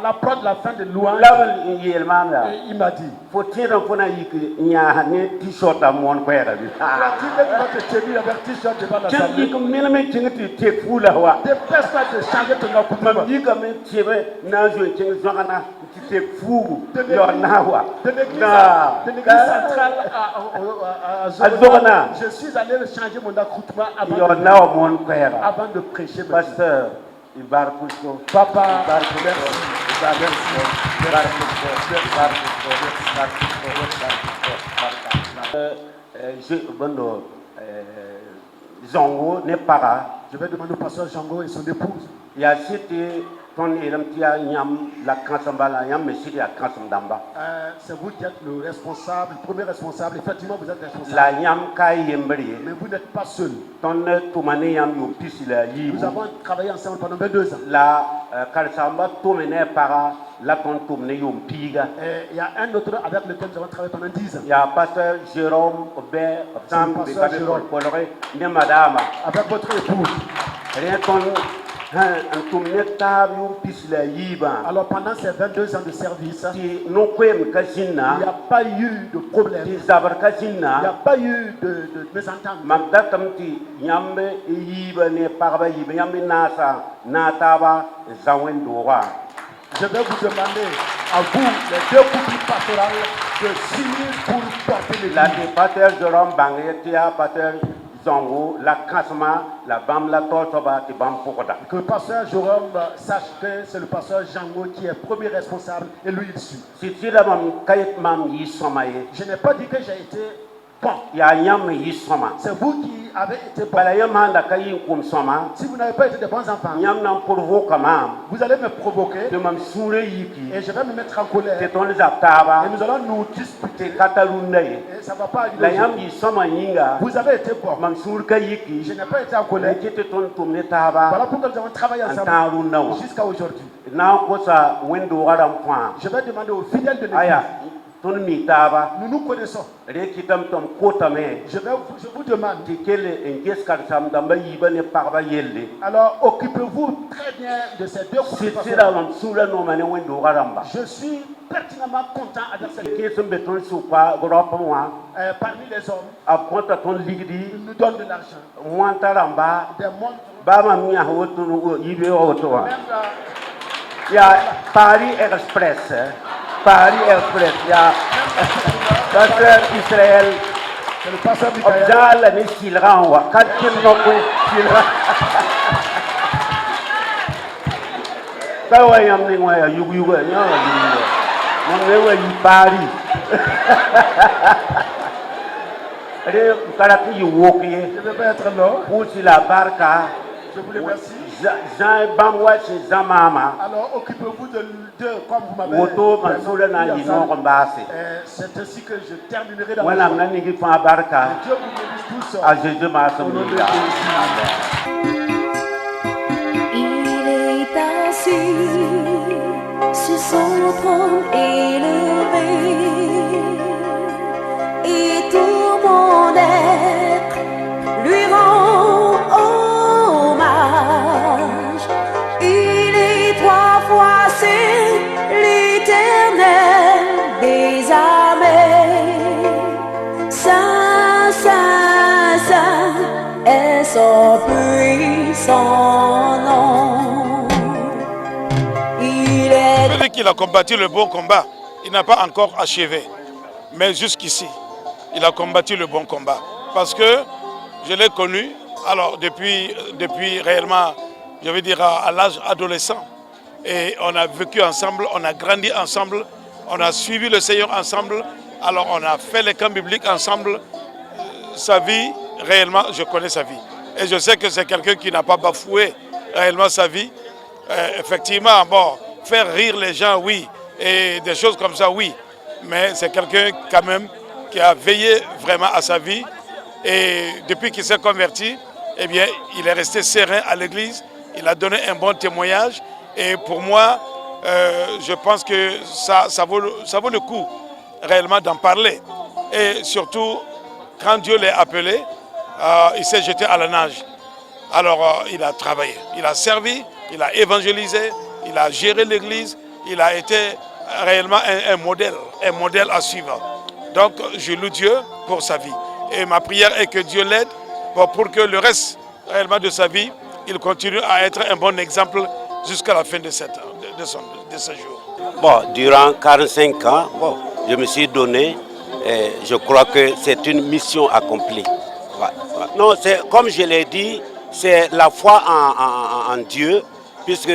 la prod, la fin de louange. Il m'a dit. Faut-il qu'il y a un t-shirt à mon père? T-shirt devant l'assemblée. Dépêche-toi de changer ton accoutrement. De l'église centrale à Zona. Je suis allé changer mon accoutrement avant de prêcher. Pasteur, Papa, Zongo n'est pas là. Je vais demander au pasteur Django et son épouse. Il y a cité c'est vous qui êtes le responsable, le premier responsable. Effectivement, vous êtes responsable. Mais vous n'êtes pas seul. Nous avons travaillé ensemble pendant 22 ans. Il y a un autre avec lequel nous avons travaillé pendant 10 ans. Il y a pasteur Jérôme Aubert, avec votre épouse. Alors pendant ces 22 ans de service, il n'y a pas eu de problème. Il n'y a pas eu de mésentente. Je vais vous demander à vous, les 2 couples pastorales, de signer pour porter l'église. Que le pasteur Jérôme sache que c'est le pasteur Django qui est premier responsable et lui il suit. Je n'ai pas dit que j'ai été bon. C'est vous qui avez été bon. Si vous n'avez pas été de bons enfants, vous allez me provoquer et je vais me mettre en colère. Et nous allons nous disputer. Et ça ne va pas arriver. Vous avez été bon. Je n'ai pas été en colère. Voilà pourquoi nous avons travaillé ensemble jusqu'à aujourd'hui. Je vais demander aux fidèles de l'église. Nous nous connaissons. Je vous demande. Alors occupez-vous très bien de ces 2 couples. Je suis pertinemment content avec cette équipe. Parmi les hommes, ils nous donnent de l'argent. Des montres. Il y a Paris Express. Paris Express, il y a pasteur Israël. C'est le pasteur Michael. Je ne vais pas être là. Pour la barca. je vous remercie. Alors occupez-vous de comme vous m'avez dit. C'est ainsi que je terminerai dans la joie. Dieu vous bénisse tous. À Jésus, ma Il est assis sur son trône élevé, et tout mon être lui rend hommage. Il est 3 fois saint, l'Éternel des armées. Saint, Saint, Saint est son puissant nom. Il a combattu le bon combat. Il n'a pas encore achevé. Mais jusqu'ici, il a combattu le bon combat. Parce que je l'ai connu, alors depuis réellement, je vais dire à l'âge adolescent. Et on a vécu ensemble, on a grandi ensemble, on a suivi le Seigneur ensemble. Alors on a fait les camps bibliques ensemble. Sa vie, réellement, je connais sa vie. Et je sais que c'est quelqu'un qui n'a pas bafoué réellement sa vie. Effectivement, bon, faire rire les gens, oui, et des choses comme ça, oui. Mais c'est quelqu'un quand même qui a veillé vraiment à sa vie. Et depuis qu'il s'est converti, eh bien, il est resté serein à l'église. Il a donné un bon témoignage. Et pour moi, je pense que ça vaut le coup réellement d'en parler. Et surtout, quand Dieu l'a appelé, il s'est jeté à la nage. Alors, il a travaillé, il a servi, il a évangélisé, il a géré l'église, il a été réellement un modèle à suivre. Donc, je loue Dieu pour sa vie. Et ma prière est que Dieu l'aide pour que le reste réellement de sa vie, il continue à être un bon exemple jusqu'à la fin de ce jour. Bon, durant 45 ans, bon, je me suis donné et je crois que c'est une mission accomplie. Ouais, ouais. Non, comme je l'ai dit, c'est la foi en Dieu, puisque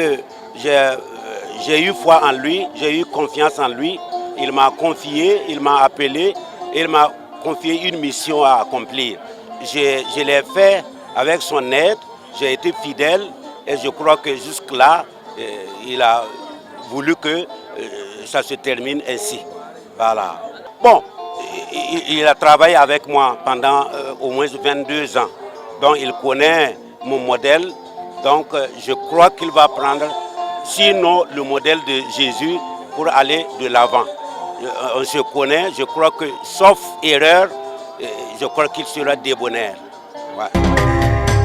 j'ai eu foi en lui, j'ai eu confiance en lui. Il m'a confié, il m'a appelé, il m'a confié une mission à accomplir. Je l'ai fait avec son aide, j'ai été fidèle et je crois que jusque-là, il a voulu que ça se termine ainsi. Voilà. Bon, il a travaillé avec moi pendant au moins 22 ans. Donc il connaît mon modèle. Donc je crois qu'il va prendre, sinon le modèle de Jésus, pour aller de l'avant. On se connaît, je crois que, sauf erreur, je crois qu'il sera débonnaire. Ouais.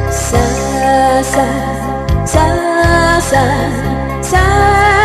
Saint, Saint, Saint, Saint, Saint.